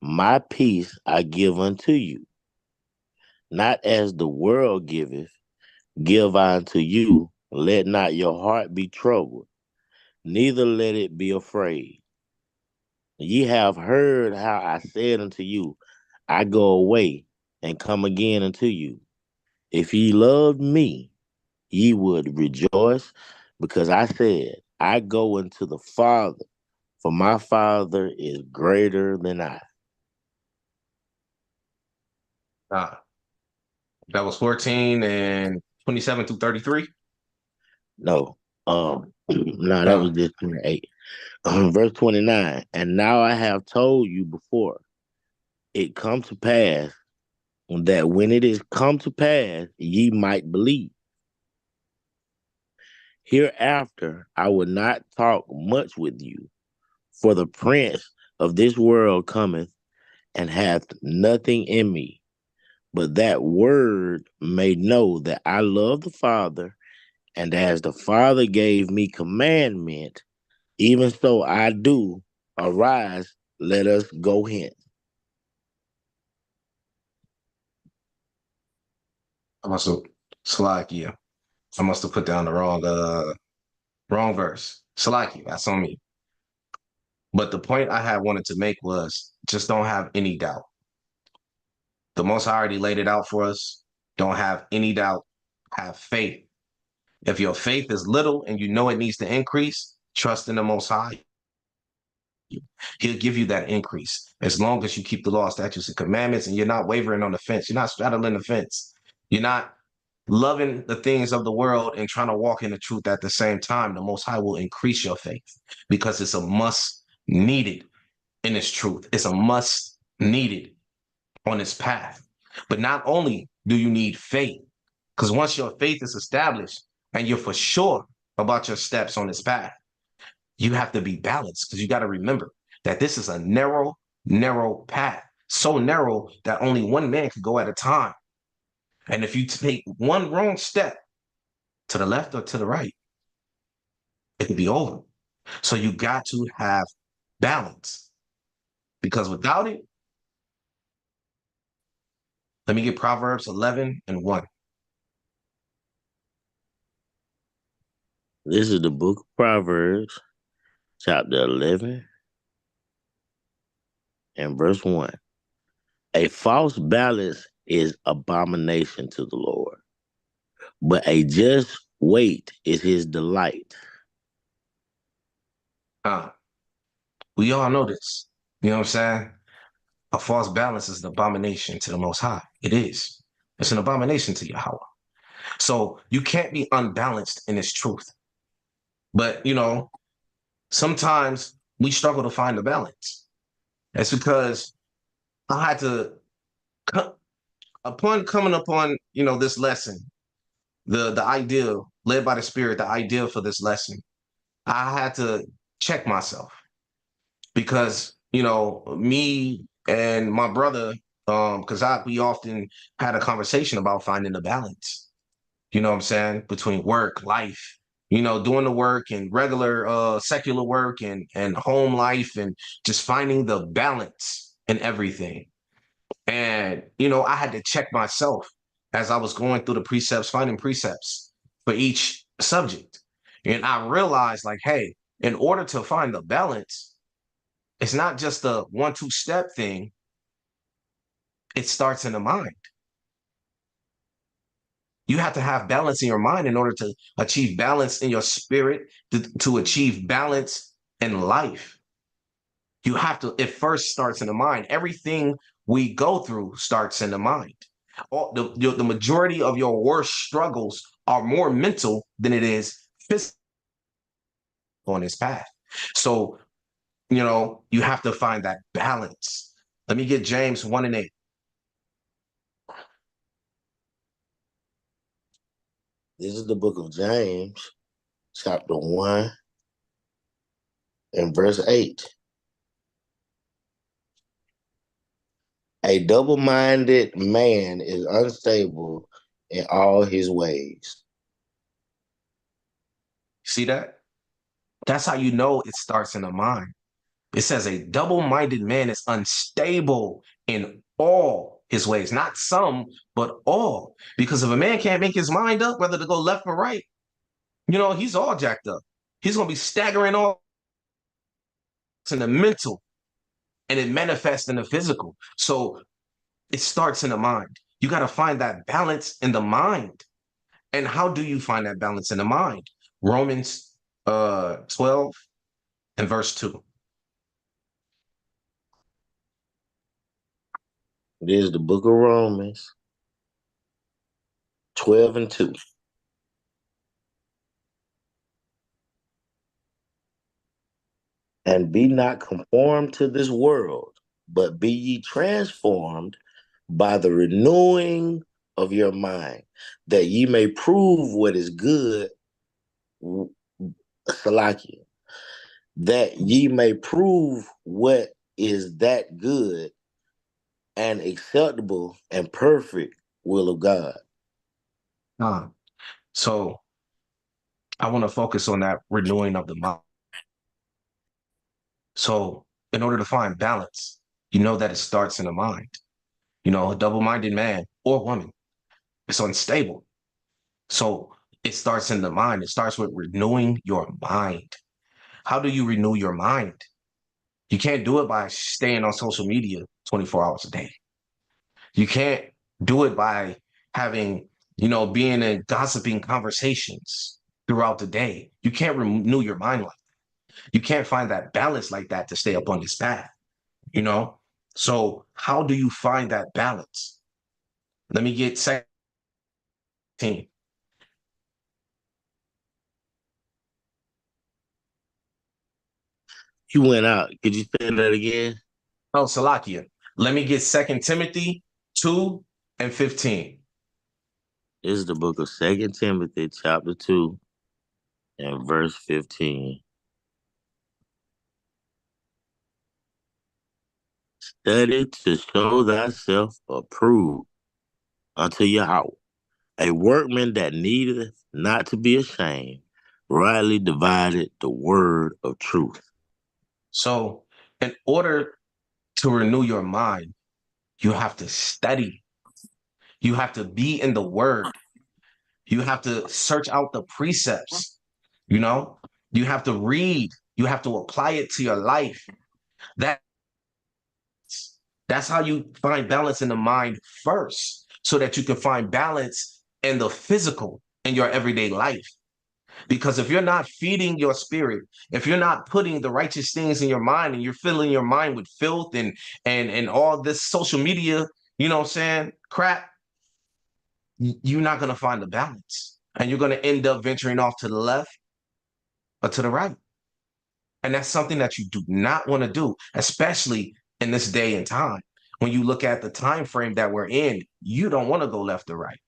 My peace I give unto you. Not as the world giveth, give I unto you. Let not your heart be troubled, neither let it be afraid. Ye have heard how I said unto you, I go away and come again unto you. If ye loved me, ye would rejoice, because I said, I go unto the Father, for my Father is greater than I. Uh, that was 14 and 27 through 33. No, no, that was Uh, just 28. Verse 29. And now I have told you before, it come to pass that when it is come to pass, ye might believe. Hereafter I will not talk much with you, for the prince of this world cometh and hath nothing in me, but that word may know that I love the Father, and as the Father gave me commandment, even so I do. Arise, let us go hence. I must have Salakia. I must have put down the wrong verse. Salakia, that's on me. But the point I had wanted to make was just don't have any doubt. The Most High already laid it out for us. Don't have any doubt. Have faith. If your faith is little and you know it needs to increase, trust in the Most High. He'll give you that increase as long as you keep the law, statutes, and commandments, and you're not wavering on the fence. You're not straddling the fence. You're not loving the things of the world and trying to walk in the truth at the same time. The Most High will increase your faith because it's a must needed in its truth. It's a must needed. on this path. But not only do you need faith, because once your faith is established and you're for sure about your steps on this path, you have to be balanced because you got to remember that this is a narrow, narrow path. So narrow that only one man can go at a time. And if you take one wrong step to the left or to the right, it could be over. So you got to have balance because without it, let me get Proverbs 11 and 1. This is the book of Proverbs, chapter 11 and verse 1. A false balance is abomination to the Lord, but a just weight is his delight. Uh, we all know this. You know what I'm saying? A false balance is an abomination to the Most High. It is. It's an abomination to Yahweh. So you can't be unbalanced in this truth. But, sometimes we struggle to find the balance. That's because I had to, upon coming upon, this lesson, the idea led by the Spirit, the idea for this lesson, I had to check myself because, me and my brother, because we often had a conversation about finding the balance, you know what I'm saying, between work, life, doing the work and regular secular work and home life and just finding the balance in everything. And, I had to check myself as I was going through the precepts, finding precepts for each subject. And I realized, like, hey, in order to find the balance, it's not just a 1-2 step thing. It starts in the mind. You have to have balance in your mind in order to achieve balance in your spirit, to achieve balance in life. You have to, it first starts in the mind. Everything we go through starts in the mind. The majority of your worst struggles are more mental than it is physical on this path. So, you have to find that balance. Let me get James 1 and 8. This is the book of James, chapter 1 and verse 8. A double-minded man is unstable in all his ways. See that? That's how you know it starts in the mind. It says a double-minded man is unstable in all his ways, not some, but all. Because if a man can't make his mind up whether to go left or right, he's all jacked up. He's going to be staggering all in the mental and it manifests in the physical. So it starts in the mind. You got to find that balance in the mind. And how do you find that balance in the mind? Romans 12 and verse 2. This is the book of Romans, 12 and 2. And be not conformed to this world, but be ye transformed by the renewing of your mind, that ye may prove what is good, Salakia, that ye may prove what is that good and acceptable and perfect will of God. So I want to focus on that renewing of the mind. So in order to find balance, that it starts in the mind. A double-minded man or woman, it's unstable. So it starts in the mind. It starts with renewing your mind. How do you renew your mind? You can't do it by staying on social media 24 hours a day. You can't do it by having, being in gossiping conversations throughout the day. You can't renew your mind like that. You can't find that balance like that to stay up on this path, you know? So how do you find that balance? Let me get 17. You went out. Could you say that again? Oh, Salakia. Let me get Second Timothy 2 and 15. This is the book of Second Timothy, chapter 2, and verse 15. Study to show thyself approved unto Yahweh, a workman that needeth not to be ashamed, rightly divided the word of truth. So, in order to renew your mind, you have to study. You have to be in the word. You have to search out the precepts. You know, you have to read. You have to apply it to your life. That That's how you find balance in the mind first, so that you can find balance in the physical in your everyday life. Because if you're not feeding your spirit, if you're not putting the righteous things in your mind and you're filling your mind with filth and all this social media, you know what I'm saying, crap, you're not gonna find the balance. And you're gonna end up venturing off to the left or to the right. And that's something that you do not want to do, especially in this day and time. When you look at the time frame that we're in, you don't want to go left or right,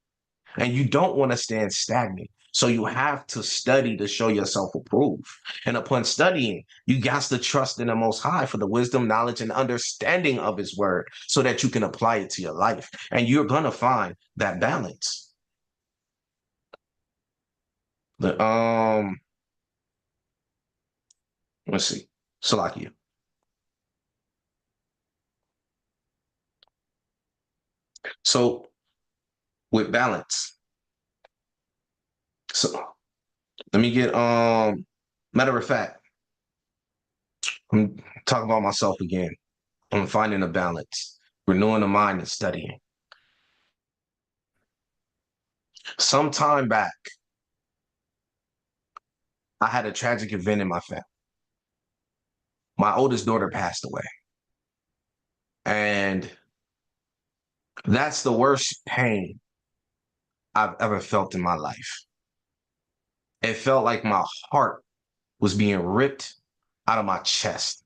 and you don't want to stand stagnant. So you have to study to show yourself approved. And upon studying, you got to trust in the Most High for the wisdom, knowledge, and understanding of His Word, so that you can apply it to your life. And you're gonna find that balance. The let's see, Salakia. So with balance, so let me get matter of fact, I'm talking about myself again. I'm finding a balance, renewing the mind and studying. Some time back, I had a tragic event in my family. My oldest daughter passed away. And that's the worst pain I've ever felt in my life. It felt like my heart was being ripped out of my chest.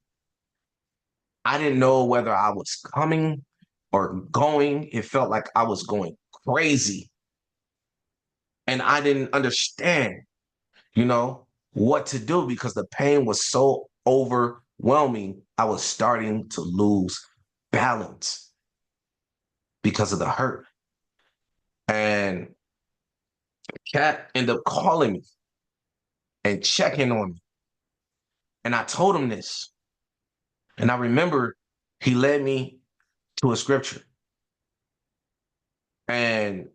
I didn't know whether I was coming or going. It felt like I was going crazy. And I didn't understand, what to do, because the pain was so overwhelming. I was starting to lose balance because of the hurt. And Cat ended up calling me and checking on me. And I told him this. And I remember he led me to a scripture. And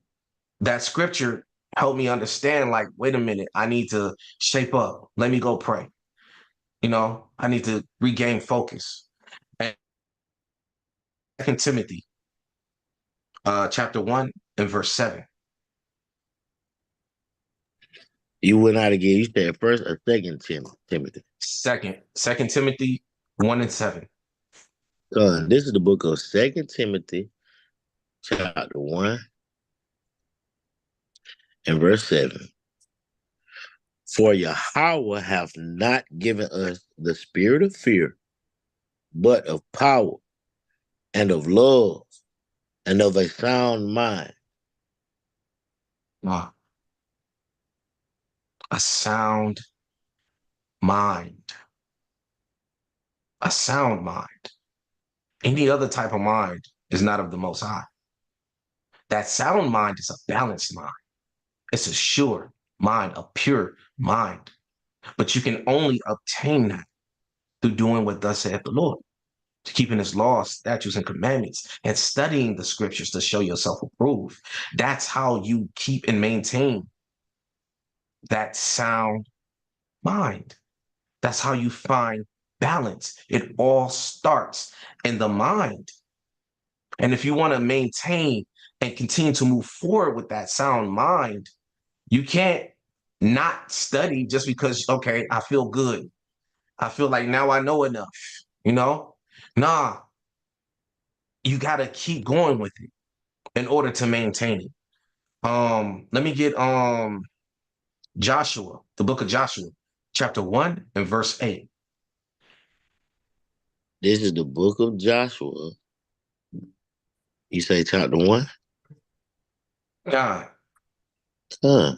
that scripture helped me understand, like, wait a minute, I need to shape up. Let me go pray. I need to regain focus. And Second Timothy, chapter 1 and verse 7. You went out again. You said first or second Timothy? Second Timothy 1 and 7. This is the book of Second Timothy, chapter 1 and verse 7. For Yahweh hath not given us the spirit of fear, but of power and of love and of a sound mind. A sound mind. A sound mind. Any other type of mind is not of the Most High. That sound mind is a balanced mind. It's a sure mind, a pure mind. But you can only obtain that through doing what thus saith the Lord, to keeping His laws, statutes, and commandments, and studying the scriptures to show yourself approved. That's how you keep and maintain that sound mind. That's how you find balance. It all starts in the mind. And if you want to maintain and continue to move forward with that sound mind, you can't not study just because, okay, I feel good. I feel like now I know enough, you know? Nah, you got to keep going with it in order to maintain it. Let me get Joshua, the book of Joshua, chapter 1 and verse 8. This is the book of Joshua, You say chapter 1? God. Huh.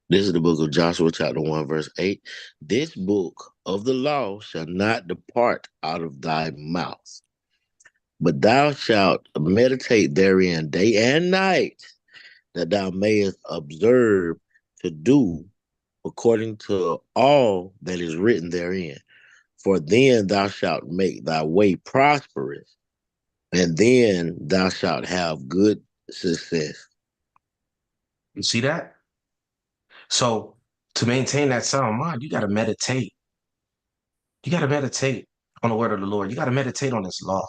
This is the book of Joshua, chapter 1, verse 8. This book of the law shall not depart out of thy mouth, but thou shalt meditate therein day and night, that thou mayest observe to do according to all that is written therein. For then thou shalt make thy way prosperous, and then thou shalt have good success. You see that? So to maintain that sound mind, you got to meditate. You got to meditate on the word of the Lord. You got to meditate on this law.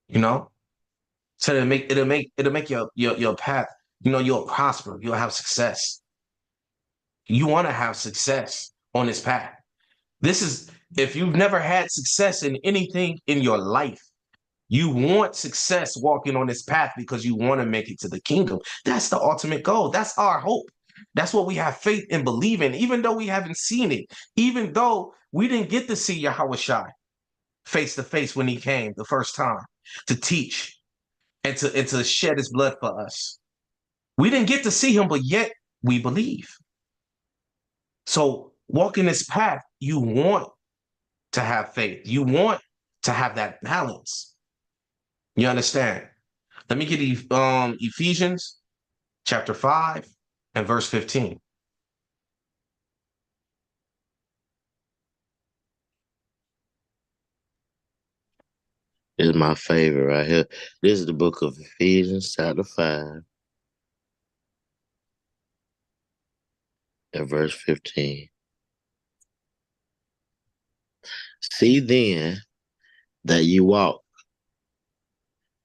You know, so it'll make your path. You know, you'll prosper. You'll have success. You want to have success on this path. This is if you've never had success in anything in your life, you want success walking on this path because you want to make it to the kingdom. That's the ultimate goal. That's our hope. That's what we have faith and believe in, even though we haven't seen it, even though we didn't get to see Yahweh Shai face to face when he came the first time to teach and to shed his blood for us. We didn't get to see him, but yet we believe. So walking this path, you want to have faith. You want to have that balance. You understand? Let me get Ephesians chapter 5 and verse 15. This is my favorite right here. This is the book of Ephesians, chapter 5, and verse 15. See then that you walk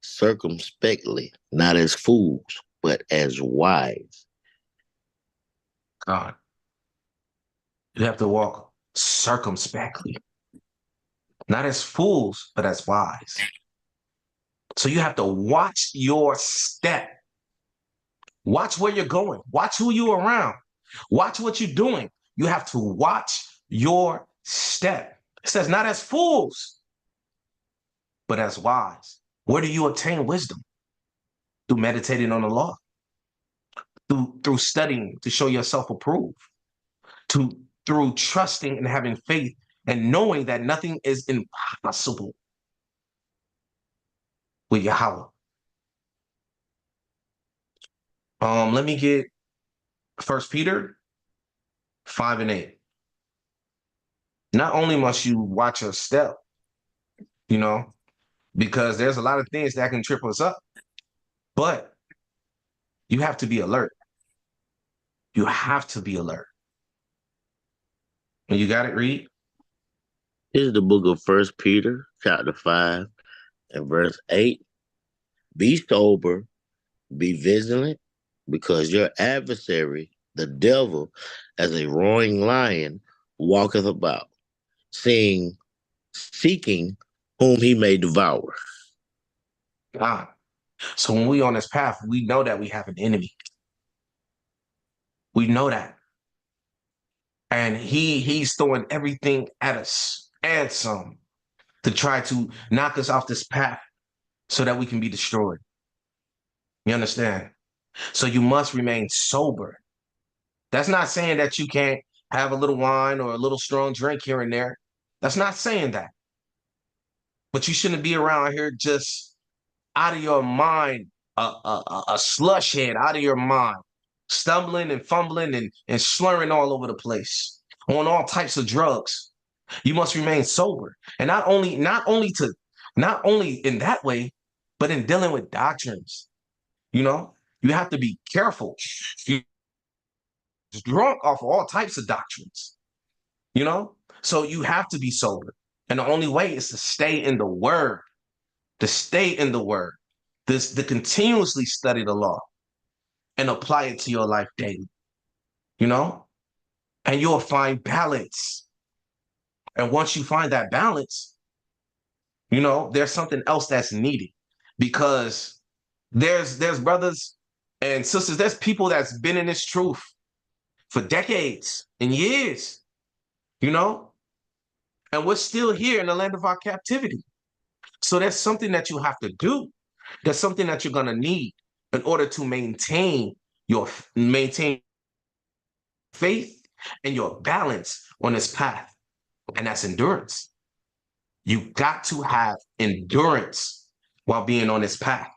circumspectly, not as fools, but as wise. God, you have to walk circumspectly, not as fools, but as wise. So you have to watch your step. Watch where you're going. Watch who you're around. Watch what you're doing. You have to watch your step. It says, not as fools, but as wise. Where do you obtain wisdom? Through meditating on the law, through studying to show yourself approved, through trusting and having faith and knowing that nothing is impossible with Yahweh. Let me get 1 Peter 5 and 8. Not only must you watch your step, you know, because there's a lot of things that can trip us up, but you have to be alert. You have to be alert. And you got it, read? This is the book of 1 Peter, chapter 5, and verse 8. Be sober, be vigilant, because your adversary, the devil, as a roaring lion, walketh about, seeking whom he may devour. God. So when we on this path, we know that we have an enemy. We know that. And he's throwing everything at us and some to try to knock us off this path so that we can be destroyed. You understand? So you must remain sober. That's not saying that you can't have a little wine or a little strong drink here and there. That's not saying that. But you shouldn't be around here just out of your mind, a slush head out of your mind, stumbling and fumbling and slurring all over the place on all types of drugs. You must remain sober. And not only in that way, but in dealing with doctrines. You know, you have to be careful. You're drunk off of all types of doctrines, you know? So you have to be sober. And the only way is to stay in the word, to stay in the word, to continuously study the law and apply it to your life daily, you know? And you'll find balance. And once you find that balance, you know, there's something else that's needed because there's brothers and sisters, there's people that's been in this truth for decades and years, you know, and we're still here in the land of our captivity. So that's something that you have to do. That's something that you're gonna need in order to maintain faith and your balance on this path. And that's endurance. You got to have endurance while being on this path.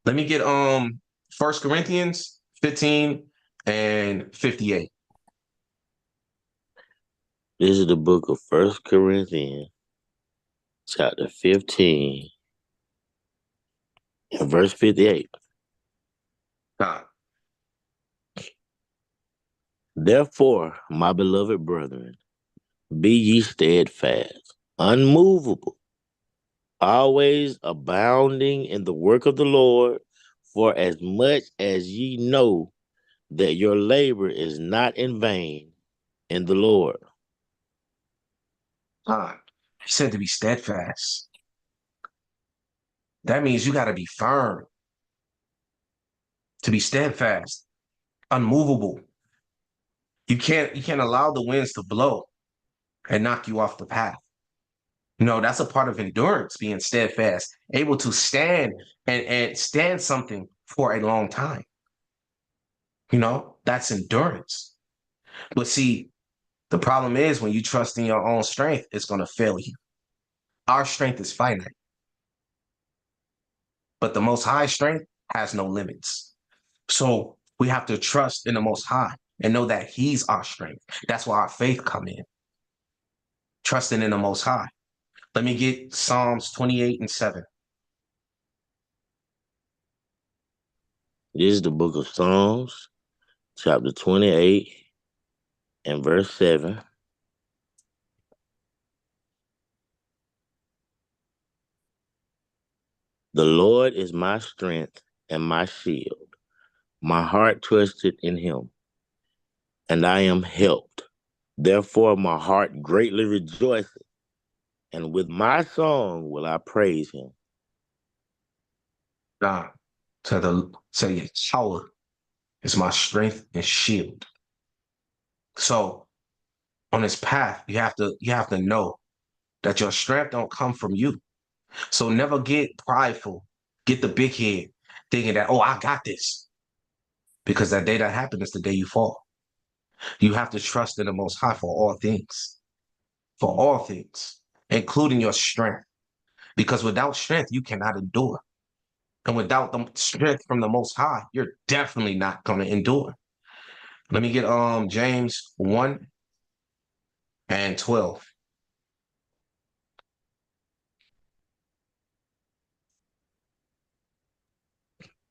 Let me get 1 Corinthians 15 and 58. This is the book of 1 Corinthians, chapter 15, and verse 58. God. Therefore, my beloved brethren, be ye steadfast, unmovable, always abounding in the work of the Lord, for as much as ye know that your labor is not in vain in the Lord. God. He said to be steadfast. That means you got to be firm, to be steadfast, unmovable. You can't allow the winds to blow and knock you off the path. That's a part of endurance, being steadfast, able to stand and stand something for a long time. That's endurance. But see, the problem is when you trust in your own strength, it's going to fail you. Our strength is finite, but the Most High strength has no limits. So we have to trust in the Most High and know that He's our strength. That's why our faith come in, trusting in the Most High. Let me get Psalms 28 and 7. This is the book of Psalms, chapter 28, and verse 7. The Lord is my strength and my shield. My heart trusted in him, and I am helped. Therefore my heart greatly rejoiceth, and with my song will I praise him. God, say Yahweh is my strength and shield. So on this path, you have to know that your strength don't come from you. So never get prideful, get the big head, thinking that, oh, I got this. Because that day that happened is the day you fall. You have to trust in the Most High for all things, including your strength. Because without strength, you cannot endure. And without the strength from the Most High, you're definitely not going to endure. Let me get James 1 and 12.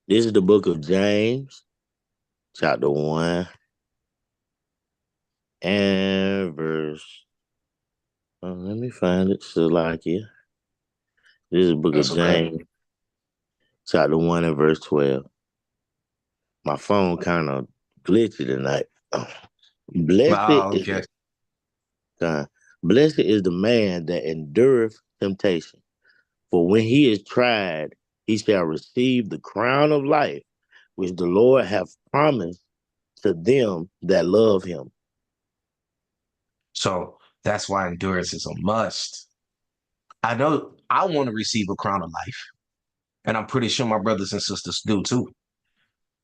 This is the book of James, chapter 1, and verse. Let me find it. Salakia. This is the book of That's okay. James, chapter 1, and verse 12. My phone kind of glitchy tonight. Blessed Wow, is okay. blessed is the man that endureth temptation. For when he is tried, he shall receive the crown of life, which the Lord hath promised to them that love him. So that's why endurance is a must. I know I want to receive a crown of life, and I'm pretty sure my brothers and sisters do too.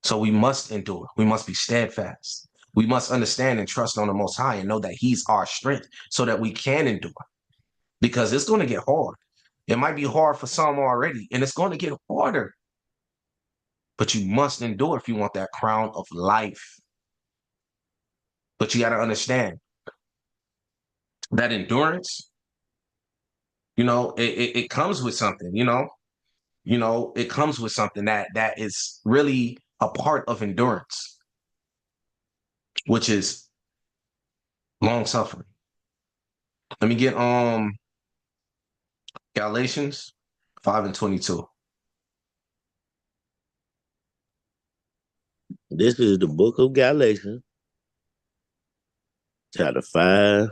So we must endure. We must be steadfast. We must understand and trust on the Most High and know that He's our strength so that we can endure. Because it's going to get hard. It might be hard for some already, and it's going to get harder. But you must endure if you want that crown of life. But you got to understand that endurance, it comes with something. It comes with something that is really a part of endurance, which is long suffering. Let me get Galatians 5 and 22. This is the book of Galatians, chapter 5,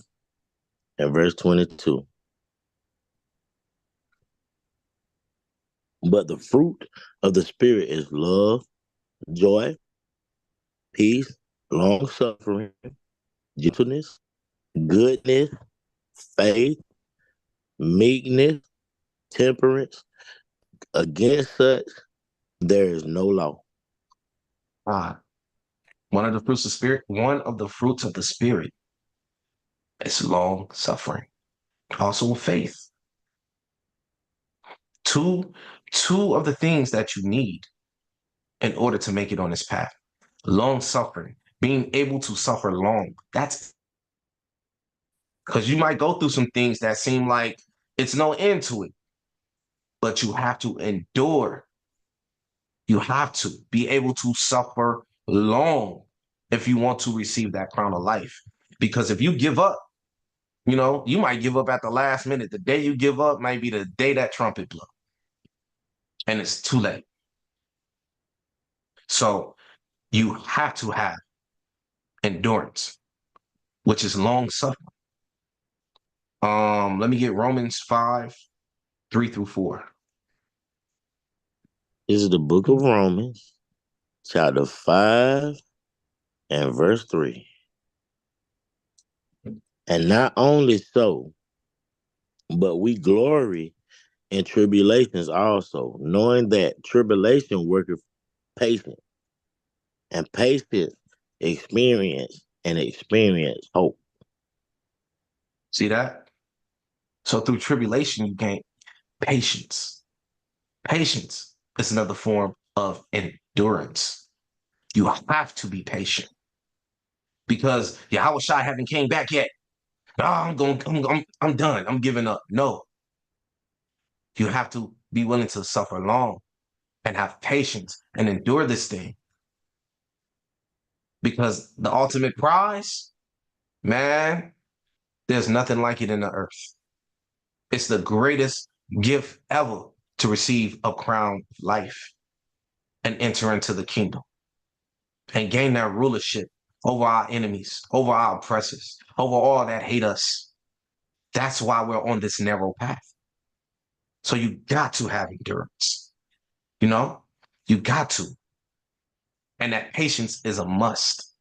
and verse 22. But the fruit of the Spirit is love, joy, peace, long suffering, gentleness, goodness, faith, meekness, temperance. Against such, there is no law. One of the fruits of spirit, one of the fruits of the spirit is long suffering. Also faith. Two, two of the things that you need in order to make it on this path. Long suffering, being able to suffer long. That's because you might go through some things that seem like it's no end to it, but you have to endure. You have to be able to suffer long if you want to receive that crown of life. Because if you give up, you might give up at the last minute. The day you give up might be the day that trumpet blows, and it's too late. So you have to have endurance, which is long suffering. Let me get Romans 5:3-4. This is the book of Romans, chapter 5 and verse 3. And not only so, but we glory in tribulations also, knowing that tribulation worketh patience, and patience experience, and experience hope. See that? So through tribulation, you gain patience. Patience is another form of endurance. You have to be patient because Yahweh Shai haven't came back yet. Oh, I'm done. I'm giving up. No, you have to be willing to suffer long and have patience and endure this thing because the ultimate prize, man, there's nothing like it in the earth. It's the greatest gift ever to receive a crown of life and enter into the kingdom and gain that rulership over our enemies, over our oppressors, over all that hate us. That's why we're on this narrow path. So you got to have endurance, you know? You got to. And that patience is a must.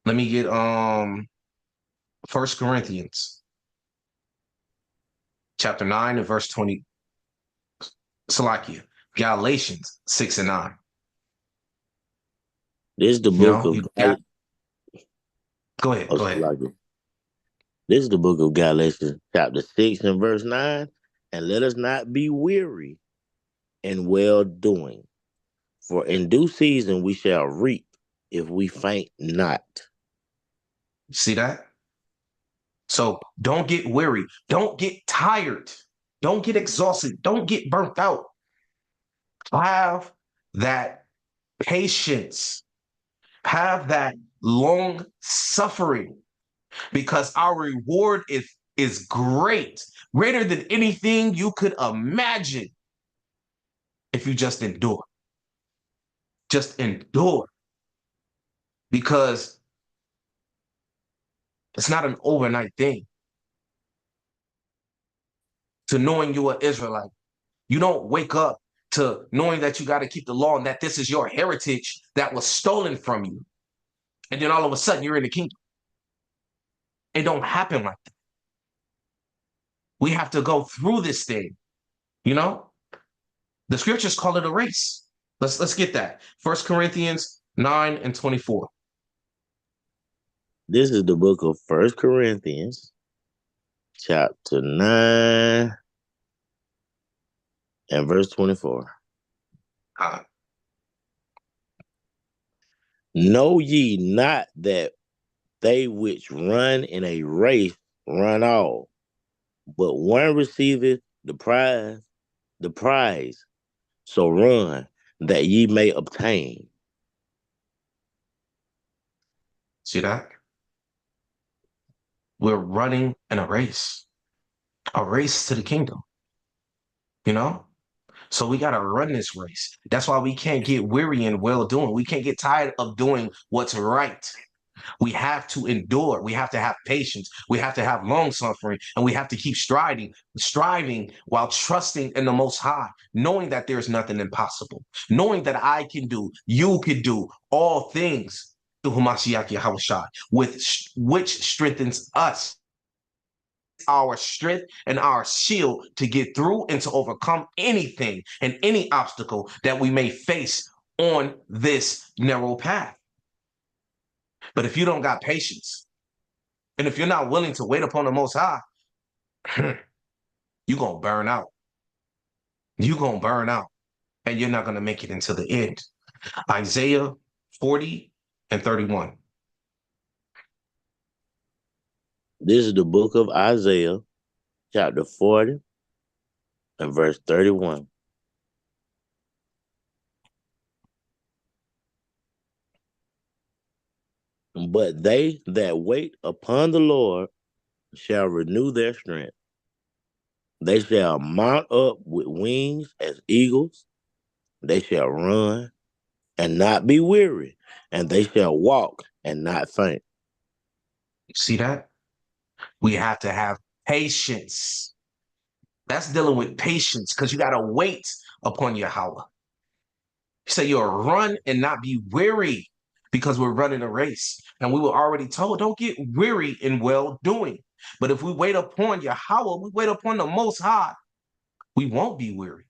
Let me get First Corinthians chapter 9 and verse 20. Salakia. Galatians 6 and 9. This is the You book know, of you got go ahead, Oh, go ahead. this is the book of Galatians, chapter 6 and verse 9. And let us not be weary in well doing, for in due season we shall reap if we faint not. See that? So don't get weary. Don't get tired. Don't get exhausted. Don't get burnt out. Have that patience. Have that long suffering because our reward is great, greater than anything you could imagine if you just endure. Just endure because it's not an overnight thing to knowing you're an Israelite. You don't wake up to knowing that you got to keep the law and that this is your heritage that was stolen from you. And then all of a sudden you're in the kingdom. It don't happen like that. We have to go through this thing, you know? The scriptures call it a race. Let's get that. First Corinthians 9 and 24. This is the book of First Corinthians, chapter 9 and verse 24. Uh, Know ye not that they which run in a race run all, but one receiveth the prize. So run that ye may obtain. See that? We're running in a race to the kingdom, you know? So we got to run this race. That's why we can't get weary in well doing. We can't get tired of doing what's right. We have to endure. We have to have patience. We have to have long suffering, and we have to keep striving while trusting in the Most High, knowing that there's nothing impossible, knowing that I can do, you can do all things through Hamashiach Yahushua, which strengthens us. our strength and our shield to get through and to overcome anything and any obstacle that we may face on this narrow path. But if you don't got patience, and if you're not willing to wait upon the Most High, you're going to burn out. You're going to burn out, and you're not going to make it into the end. Isaiah 40 and 31. This is the book of Isaiah, chapter 40 and verse 31. But they that wait upon the Lord shall renew their strength. They shall mount up with wings as eagles. They shall run and not be weary, and they shall walk and not faint. See that? We have to have patience. That's dealing with patience because you got to wait upon Yahweh. So you'll run and not be weary because we're running a race. And we were already told, don't get weary in well doing. But if we wait upon Yahweh, we wait upon the Most High, we won't be weary.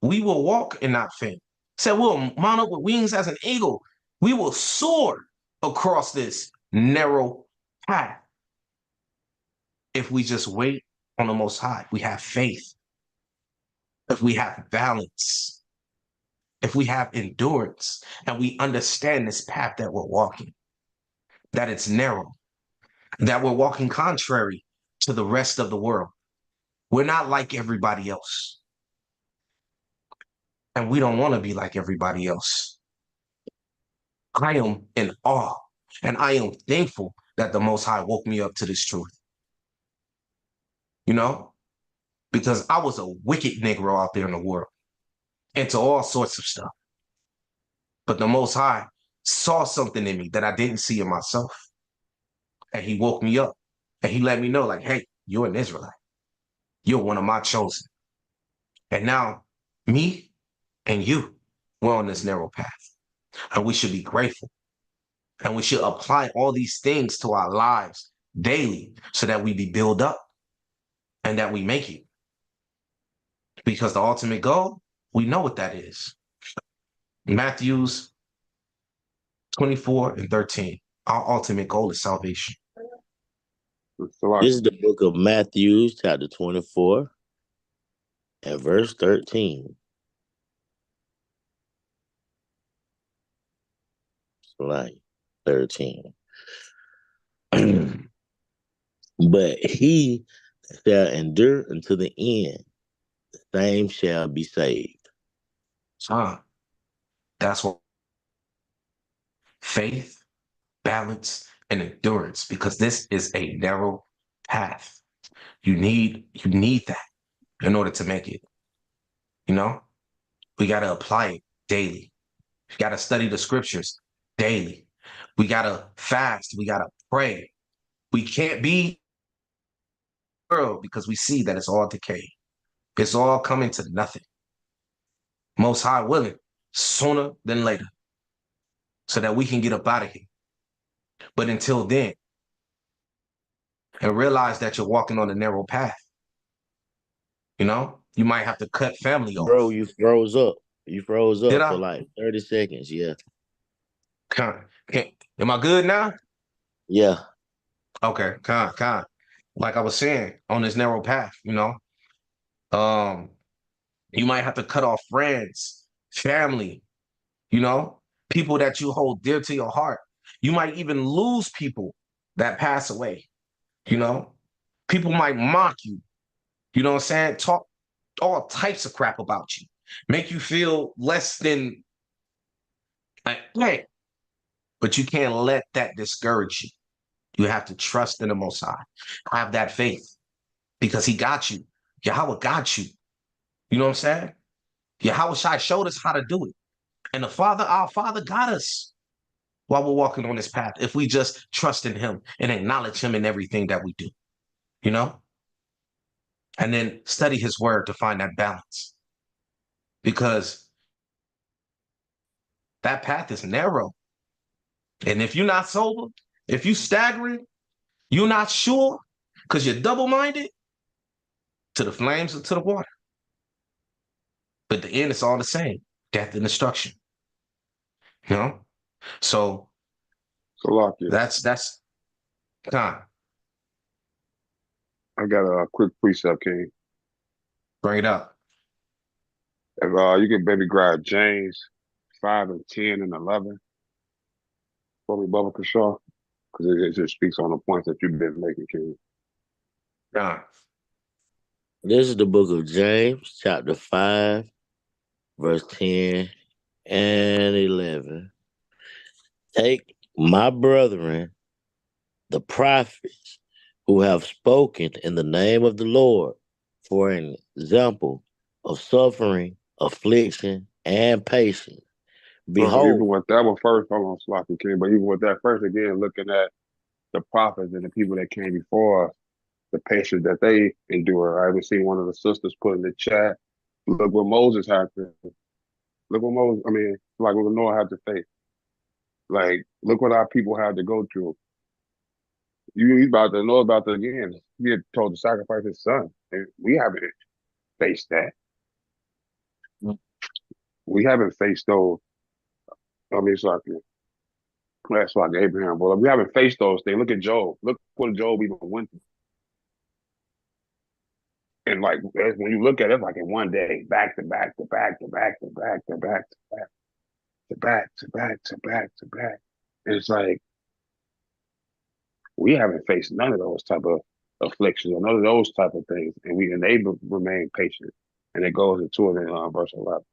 We will walk and not faint. So we'll mount up with wings as an eagle. We will soar across this narrow path if we just wait on the Most High. We have faith. If we have balance, if we have endurance, and we understand this path that we're walking, that it's narrow, that we're walking contrary to the rest of the world. We're not like everybody else. And we don't want to be like everybody else. I am in awe and I am thankful that the Most High woke me up to this truth. You know, because I was a wicked Negro out there in the world into all sorts of stuff. But the Most High saw something in me that I didn't see in myself. And he woke me up and he let me know, like, hey, you're an Israelite. You're one of my chosen. And now me and you, we're on this narrow path. And we should be grateful. And we should apply all these things to our lives daily so that we be built up and that we make it. Because the ultimate goal, we know what that is. Matthew's 24 and 13. Our ultimate goal is salvation. This is the book of Matthew, chapter 24 and verse 13. Like 13. But he shall endure unto the end, the same shall be saved. That's what faith, balance, and endurance, because this is a narrow path. You need that in order to make it. You know, we got to apply it daily. We got to study the scriptures daily. We got to fast. We got to pray. We can't be world because we see that it's all decay. It's all coming to nothing. Most High willing, sooner than later, so that we can get up out of here. But until then, and realize that you're walking on a narrow path. You know, you might have to cut family off. Bro, you froze up. You froze up Did I? for like 30 seconds. Yeah. Am I good now? Yeah. Okay, like I was saying, on this narrow path, you know, you might have to cut off friends, family, you know, people that you hold dear to your heart. You might even lose people that pass away, you know. People might mock you, you know what I'm saying? Talk all types of crap about you, make you feel less than, like, hey, but you can't let that discourage you. You have to trust in the Most High, have that faith, because he got you. Yahweh got you. You know what I'm saying? Yahweh Shai showed us how to do it. And our Father got us while we're walking on this path, if we just trust in him and acknowledge him in everything that we do, you know? And then study his word to find that balance. Because that path is narrow. And if you're not sober, if you're staggering, you're not sure, Because you're double-minded to the flames or to the water. But the end, it's all the same. Death and destruction. You know? So Salakia. that's time. I got a quick precept, King. Bring it up. If you can maybe grab James 5 and 10 and 11 for me, Bubba Kashaw, because it just speaks on the points that you've been making, King. Time. This is the book of James, chapter 5, verse 10 and 11. Take my brethren, the prophets, who have spoken in the name of the Lord, for an example of suffering, affliction, and patience. So even Behold, with that one first, hold on, Sloppy King, but even with that first, again, looking at the prophets and the people that came before us, the patience that they endure. I even seen one of the sisters put in the chat, look what Moses had to, look what Moses, I mean, like what Noah had to face. Like, look what our people had to go through. You about to know about the, again, he had told to sacrifice his son. And we haven't faced that. We haven't faced those, I mean, it's like Abraham, but we haven't faced those things. Look at Job. Look what Job even went through. And like when you look at it, like in one day, back to back to back to back to back to back to back to back to back to back to back. And it's like we haven't faced none of those type of afflictions or none of those type of things, and they remain patient. And it goes into it in verse 11.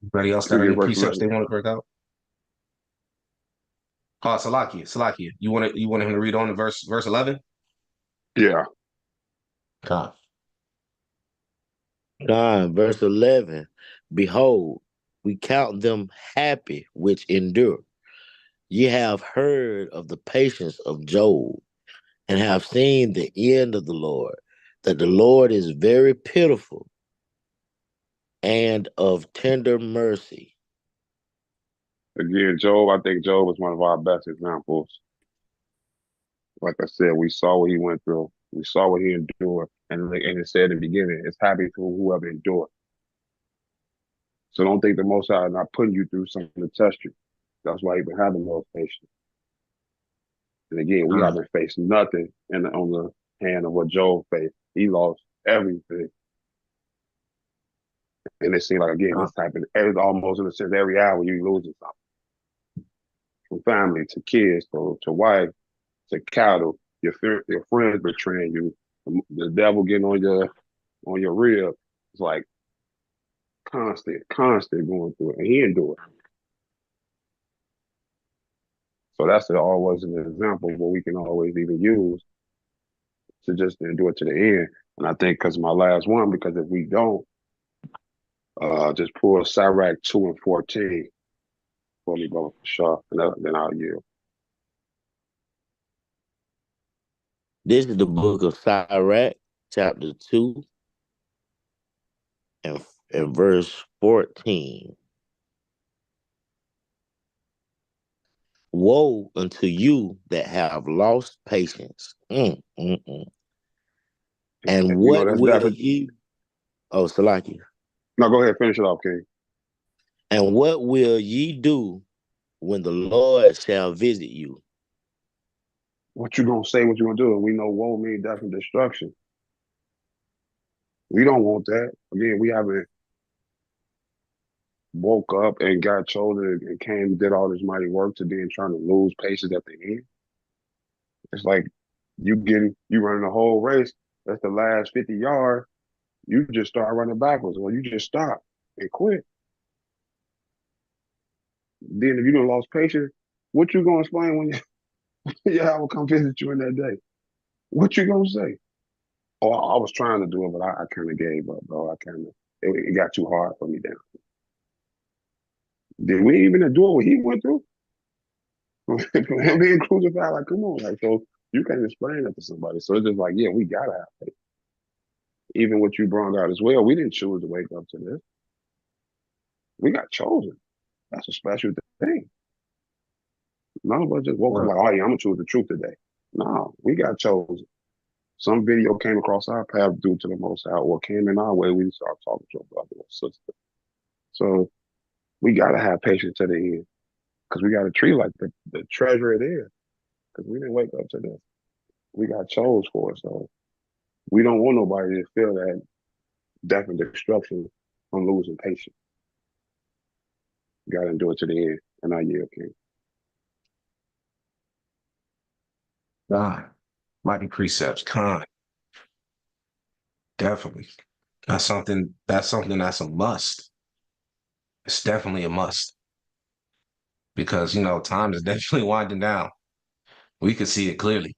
Anybody else We got get any verse precepts 11. they want to break out? Oh, Salakia. You wanted him to read on to verse 11? Yeah. God, verse 11. Behold, we count them happy which endure. Ye have heard of the patience of Job, and have seen the end of the Lord, that the Lord is very pitiful and of tender mercy. Again, Job, I think Job is one of our best examples. Like I said, we saw what he went through. We saw what he endured. And it said in the beginning, it's happy to whoever endured. So don't think the Most High is not putting you through something to test you. That's why you've been having no patience. And again, we haven't faced nothing on the hand of what Job faced. He lost everything. And it seemed like, again, this type of, almost in a sense, every hour you losing something. From family to kids to wife to cattle, your friends betraying you, the devil getting on your rib. It's like constant going through it. And he endured. So that's always an example of what we can always even use to just endure to the end. And I think because my last one, because if we don't, just pull Sirach 2 and 14 for me, brother, for sure. And then I'll yield. This is the book of Sirach, chapter 2, and verse 14. Woe unto you that have lost patience. And You know, what will ye? Oh, Salaki. No, go ahead, finish it off, King. And what will ye do when the Lord shall visit you? What you gonna say, what you gonna do? And we know woe means death and destruction. We don't want that. Again, we haven't woke up and got chosen and came and did all this mighty work to then trying to lose patience at the end. It's like you running the whole race. That's the last 50 yards. You just start running backwards, or you just stop and quit. Then if you don't lost patience, what you gonna explain when I will come visit you in that day? What you gonna say? Oh, I was trying to do it, but I kind of gave up, bro. It got too hard for me down. Did we even endure what he went through? Him being crucified, like, come on, like, so You can't explain that to somebody. So it's just like, yeah, we gotta have faith. Even what you brought out as well, we didn't choose to wake up to this. We got chosen. That's a special thing. None of us just woke up like, Well, oh yeah, I'm gonna choose the truth today. No, we got chosen. Some video came across our path due to the Most High, or came in our way. We started talking to a brother or sister. So we gotta have patience to the end, because we got to treat like the treasure it is. Because we didn't wake up to this. We got chose for it. So we don't want nobody to feel that death and destruction from losing patience. You gotta endure to the end. And I yield, King. God, mighty precepts, con, definitely. That's a must. It's definitely a must because time is definitely winding down. We could see it clearly.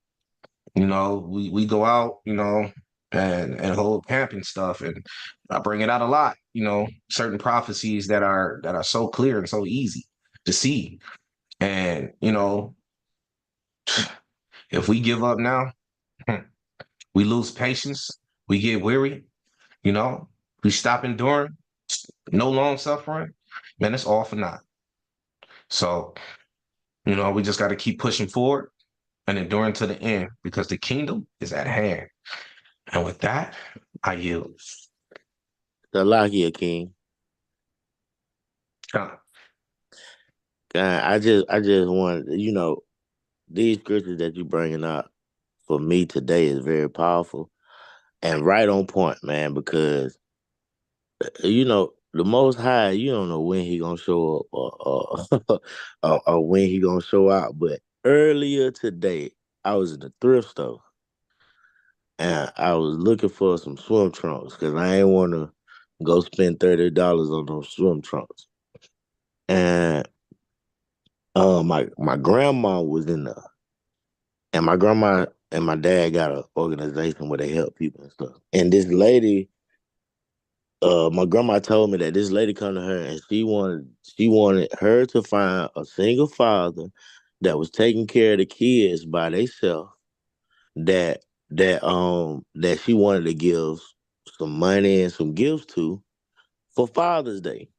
We go out, and hold camp and stuff, and I bring it out a lot. Certain prophecies that are so clear and so easy to see, and if we give up now, we lose patience, we get weary, you know, we stop enduring, no long suffering, man, it's all for naught. So, we just got to keep pushing forward and enduring to the end because the kingdom is at hand. And with that, I yield. Salakia, King. Uh, God, I just want these scriptures that you bringing up for me today is very powerful and right on point, man. Because the Most High, you don't know when he gonna show up or when he gonna show out. But earlier today, I was in the thrift store and I was looking for some swim trunks because I ain't want to go spend $30 on those swim trunks. And my grandma was in there, and my grandma and my dad got an organization where they help people and stuff. And this lady, my grandma told me that this lady come to her and she wanted her to find a single father that was taking care of the kids by themselves, that she wanted to give some money and some gifts to for Father's Day.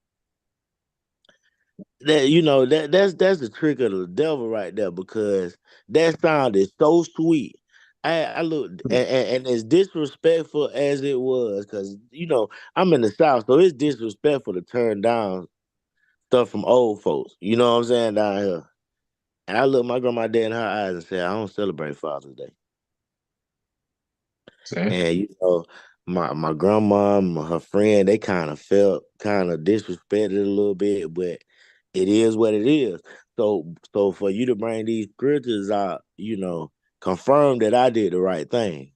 That's the trick of the devil right there, because that sounded so sweet. I looked, and as disrespectful as it was, because I'm in the South, so it's disrespectful to turn down stuff from old folks. You know what I'm saying, down here. And I looked my grandma dead in her eyes and said, I don't celebrate Father's Day. see? And my grandma, her friend, they kind of felt kind of disrespected a little bit, but it is what it is. So for you to bring these scriptures out, confirm that I did the right thing,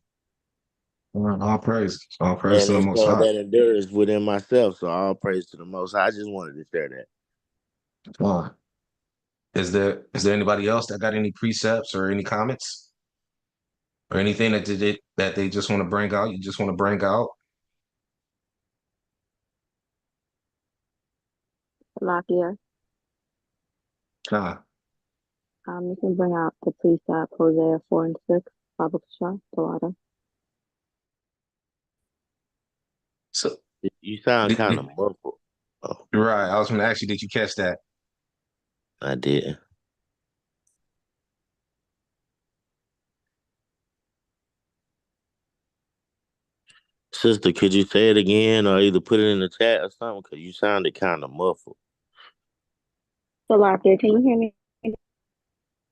All praise and to the Most install High. that endurance within myself. So all praise to the Most High. I just wanted to share that. Uh, is there anybody else that got any precepts or any comments or anything that they just want to bring out? You just want to bring out? Lakia, Nah. you can bring out the precept Hosea 4 and 6, Baba Kasha, the water. So, You sound did, kind did- of muffled. Oh, right. I was going to ask you, did you catch that? I didn't. Sister, could you say it again or either put it in the chat or something? Because you sounded kind of muffled. So Lakia, can you hear me?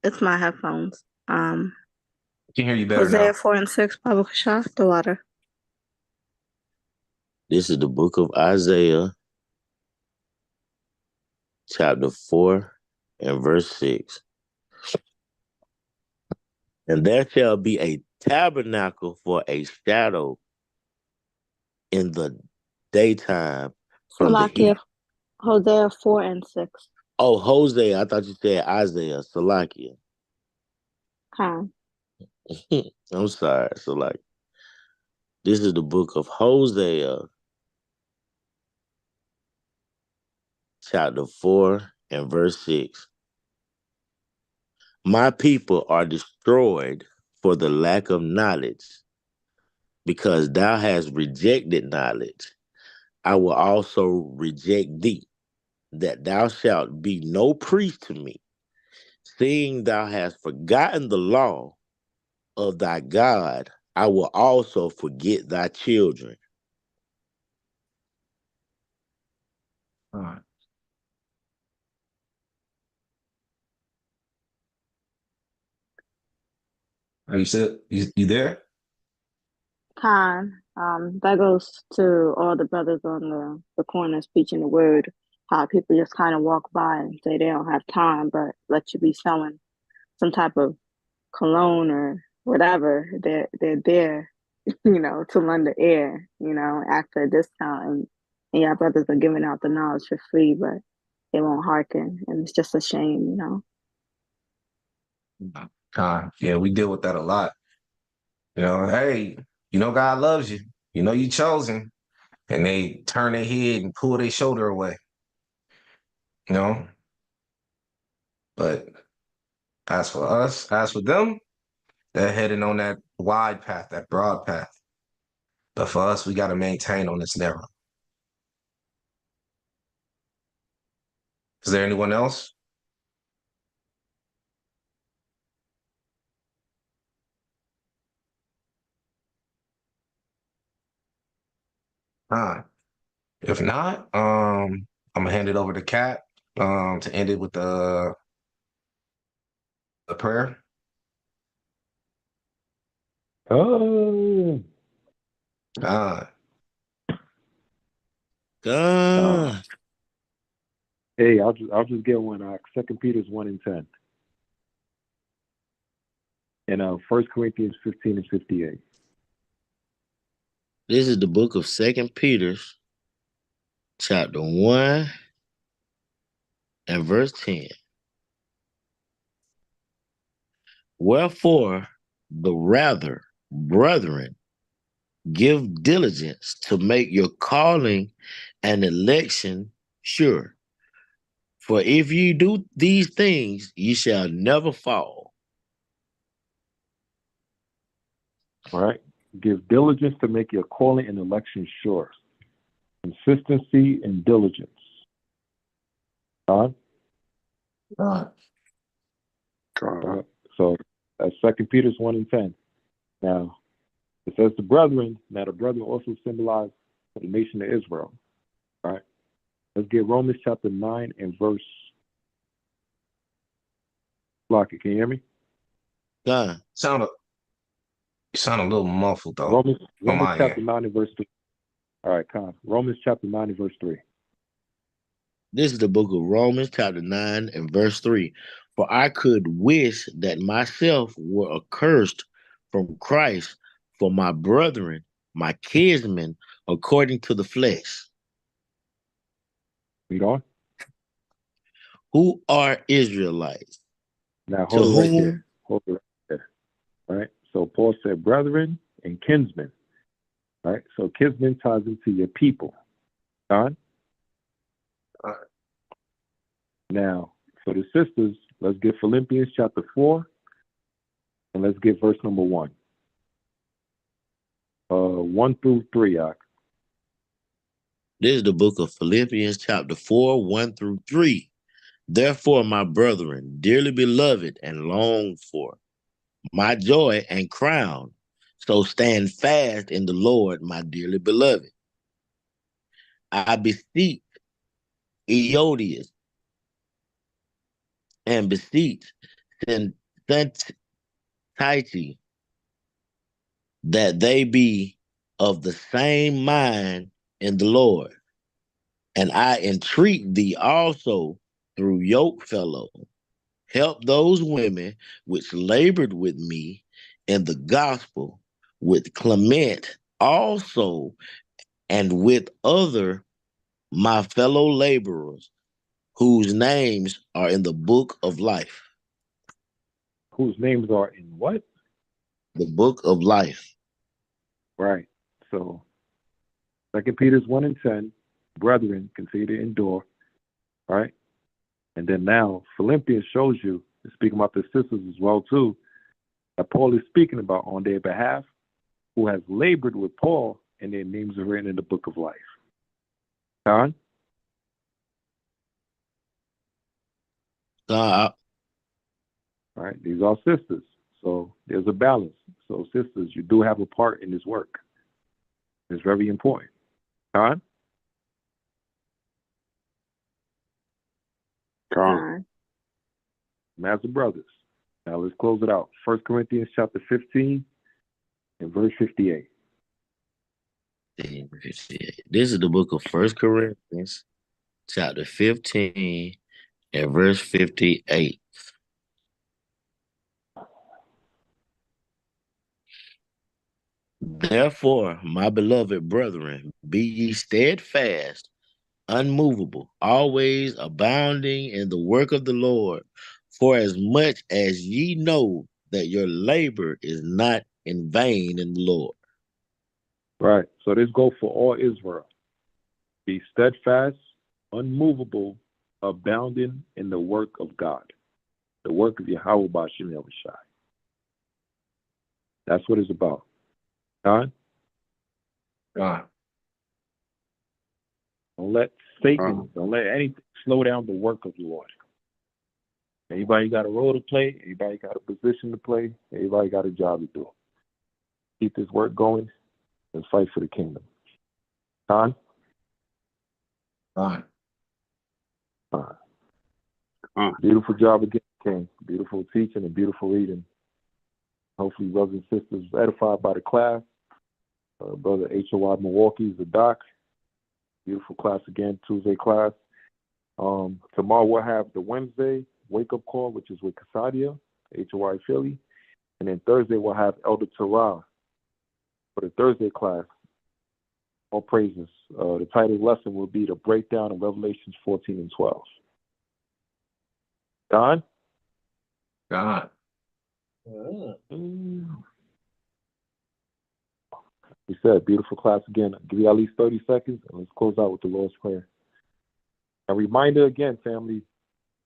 It's my headphones. I can hear you better Hosea now. 4 and 6, Baba Kasha, the water. This is the book of Isaiah, chapter 4 and verse 6. And there shall be a tabernacle for a shadow in the daytime So from the Lakia, heat. Hosea 4 and 6. Oh, Hosea. I thought you said Isaiah. Salakia. Khan. I'm sorry, Salakia. This is the book of Hosea, chapter 4 and verse 6. My people are destroyed for the lack of knowledge, because thou hast rejected knowledge. I will also reject thee, that thou shalt be no priest to me, seeing thou hast forgotten the law of thy God. I will also forget thy children. All right. Are you still you there? That goes to all the brothers on the corner speaking the word, how people just kind of walk by and say they don't have time, but let you be selling some type of cologne or whatever. They're there, to lend the air, ask for a discount, and y'all brothers are giving out the knowledge for free, but they won't hearken, and it's just a shame. Yeah, we deal with that a lot. Hey, God loves you. You chosen, and they turn their head and pull their shoulder away. You know, but as for them, they're heading on that wide path, that broad path. But for us, we got to maintain on this narrow. Is there anyone else? All right. If not, I'm gonna hand it over to Kat, to end it with the prayer. Oh, Uh, God. hey, I'll just get one. 2 Peter's 1:10, and 1 Corinthians 15:58. This is the book of Second Peter, chapter 1 and verse 10. Wherefore, the rather, brethren, give diligence to make your calling and election sure. For if you do these things, ye shall never fall. All right. Give diligence to make your calling and election sure. Consistency and diligence. God. uh, So that's 2 Peter's 1:10. Now it says the brethren. Now the brethren also symbolize the nation of Israel. All right. Let's get Romans chapter 9 and verse. Block it. Can you hear me? God. sound a, you sound a little muffled though on Romans my end. chapter 9 and verse 3. All right, Con. Romans chapter 9 and verse 3. This is the book of Romans, chapter 9 and verse 3. For I could wish that myself were accursed from Christ for my brethren, my kinsmen, according to the flesh, Read on. who are Israelites, Now to hold it right there. whom Hold it right there. All right. So Paul said brethren and kinsmen. All right. So kinsmen ties into your people. Con. Uh, Now, for the sisters, let's get Philippians chapter 4 and let's get verse number 1. 1 through 3, Ak. this is the book of Philippians, chapter 4, 1 through 3. Therefore, my brethren, dearly beloved and longed for, my joy and crown, so stand fast in the Lord, my dearly beloved. I beseech Eodius and beseech Syntyche that they be of the same mind in the Lord. And I entreat thee also through yokefellow, help those women which labored with me in the gospel, with Clement also, and with other my fellow laborers, whose names are in the book of life. Whose names are in what? The book of life. Right. So 2 Peter's 1 and 10, brethren, continue to endure. All right. And then now Philippians shows you, speaking about the sisters as well too, that Paul is speaking about on their behalf, who has labored with Paul, and their names are written in the book of life. Don? God, All right, these are sisters. So there's a balance. So sisters, you do have a part in this work. It's very important. Don? Con. Master brothers. Now let's close it out. 1 Corinthians chapter 15 and verse 58. this is the book of First Corinthians, chapter 15 and verse 58. Therefore, my beloved brethren, be ye steadfast, unmovable, always abounding in the work of the Lord, for as much as ye know that your labor is not in vain in the Lord. Right. So this goes for all Israel. Be steadfast, unmovable, abounding in the work of God, the work of Yahweh Bashim Yahushai. That's what it's about. Don? God. Don't let Satan, don't let anything slow down the work of the Lord. Anybody got a role to play? Anybody got a position to play? Everybody got a job to do. Keep this work going and fight for the kingdom. Don? God. Beautiful job again, King. Beautiful teaching and beautiful reading. Hopefully, brothers and sisters edified by the class. Brother HOY Milwaukee, Zadach. Beautiful class again, Tuesday class. Tomorrow we'll have the Wednesday wake-up call, which is with Casadia, HOY Philly. And then Thursday we'll have Elder Torah for the Thursday class. All praises. The title of the lesson will be the breakdown of Revelations 14 and 12. Don? God. We said, beautiful class again. Give you at least 30 seconds, and let's close out with the Lord's Prayer. A reminder again, family,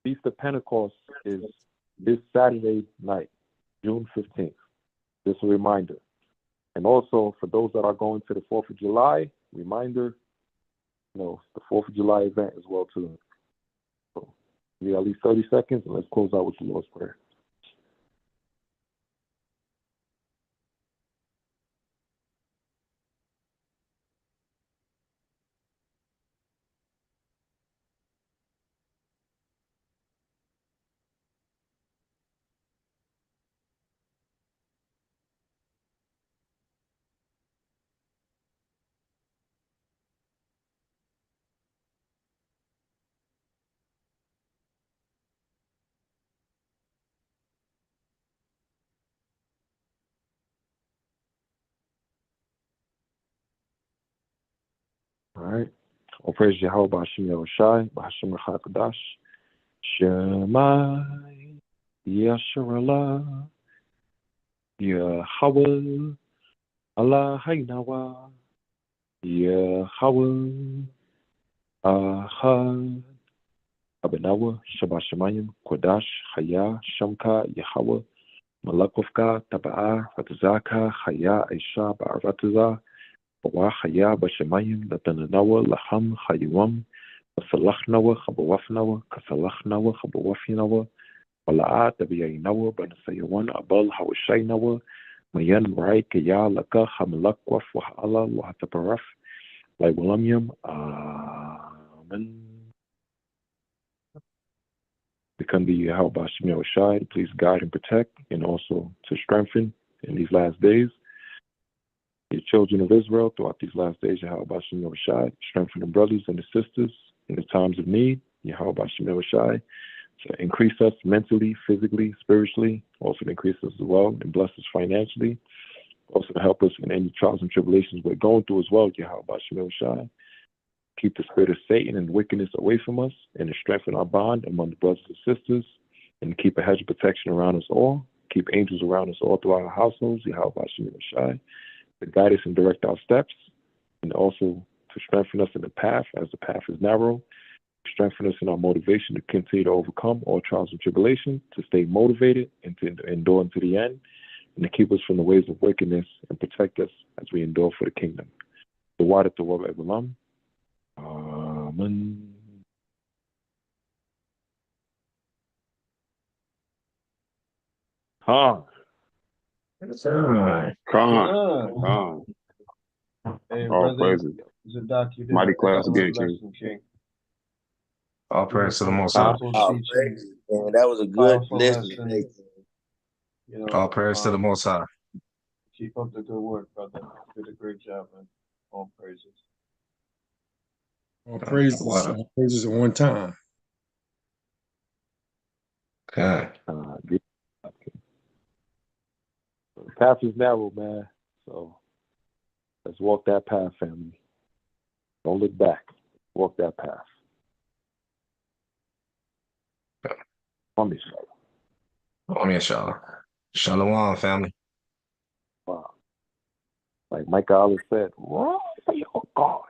Feast of Pentecost is this Saturday night, June 15th. Just a reminder. And also, for those that are going to the 4th of July, reminder, the 4th of July event as well, too. So, give you at least 30 seconds, and let's close out with the Lord's Prayer. All right. All praise Yahweh B'Hashem Yahushai, B'Hashem Rachakadash. Shema Yasharallah Yahweh Allah Hainawa Yahweh Ahad Abinawa Shabbat Shemayim Kodash Haya Shamka Yahweh Malakovka Taba'a Ratazaka Haya Aisha Ba'arataza Bawa Haya Bashemayim Latananawa Laham Hayuam Kasalachnawa Chabawafnawa Kasalachnawa Chabawafinawa Wala'at Abiyaynawa Banasayawan Abal Hawashaynawa Mayan Rai Kaya Laka Hamalakwaf Wahala Wahataparaf Laiwalamyam Amen. We come to you, how about Shemir Shai, to please guide and protect, and also to strengthen in these last days. Your children of Israel throughout these last days, Yahweh Shemir Shai, strengthen the brothers and the sisters in the times of need, Yahweh Shemir Shai, to increase us mentally, physically, spiritually, also to increase us as well, and bless us financially, also to help us in any trials and tribulations we're going through as well, Yahweh Shemir Shai. Keep the spirit of Satan and wickedness away from us, and to strengthen our bond among the brothers and sisters, and keep a hedge of protection around us all. Keep angels around us all throughout our households, Yahweh Shemir Shai, to guide us and direct our steps, and also to strengthen us in the path as the path is narrow. Strengthen us in our motivation to continue to overcome all trials and tribulations, to stay motivated and to endure unto the end. and to keep us from the ways of wickedness and protect us as we endure for the kingdom. The water to Rob Ebelam. Amen. Huh. Khan. Hey, All brother praises. Zadach, you did Mighty an class again, excellent King. lesson, King. All praise to the Most High. Powerful Oh, teaching, man, that was a good powerful lesson lesson. today. All praise to the Most High. Keep up the good work, brother. You did a great job, man. All praises. All praises at one time. Okay. The path is narrow, man. So let's walk that path, family. Don't look back. Walk that path. Promise. Inshallah. Shalom, family. Wow. Like Mike Allah said, run for your God.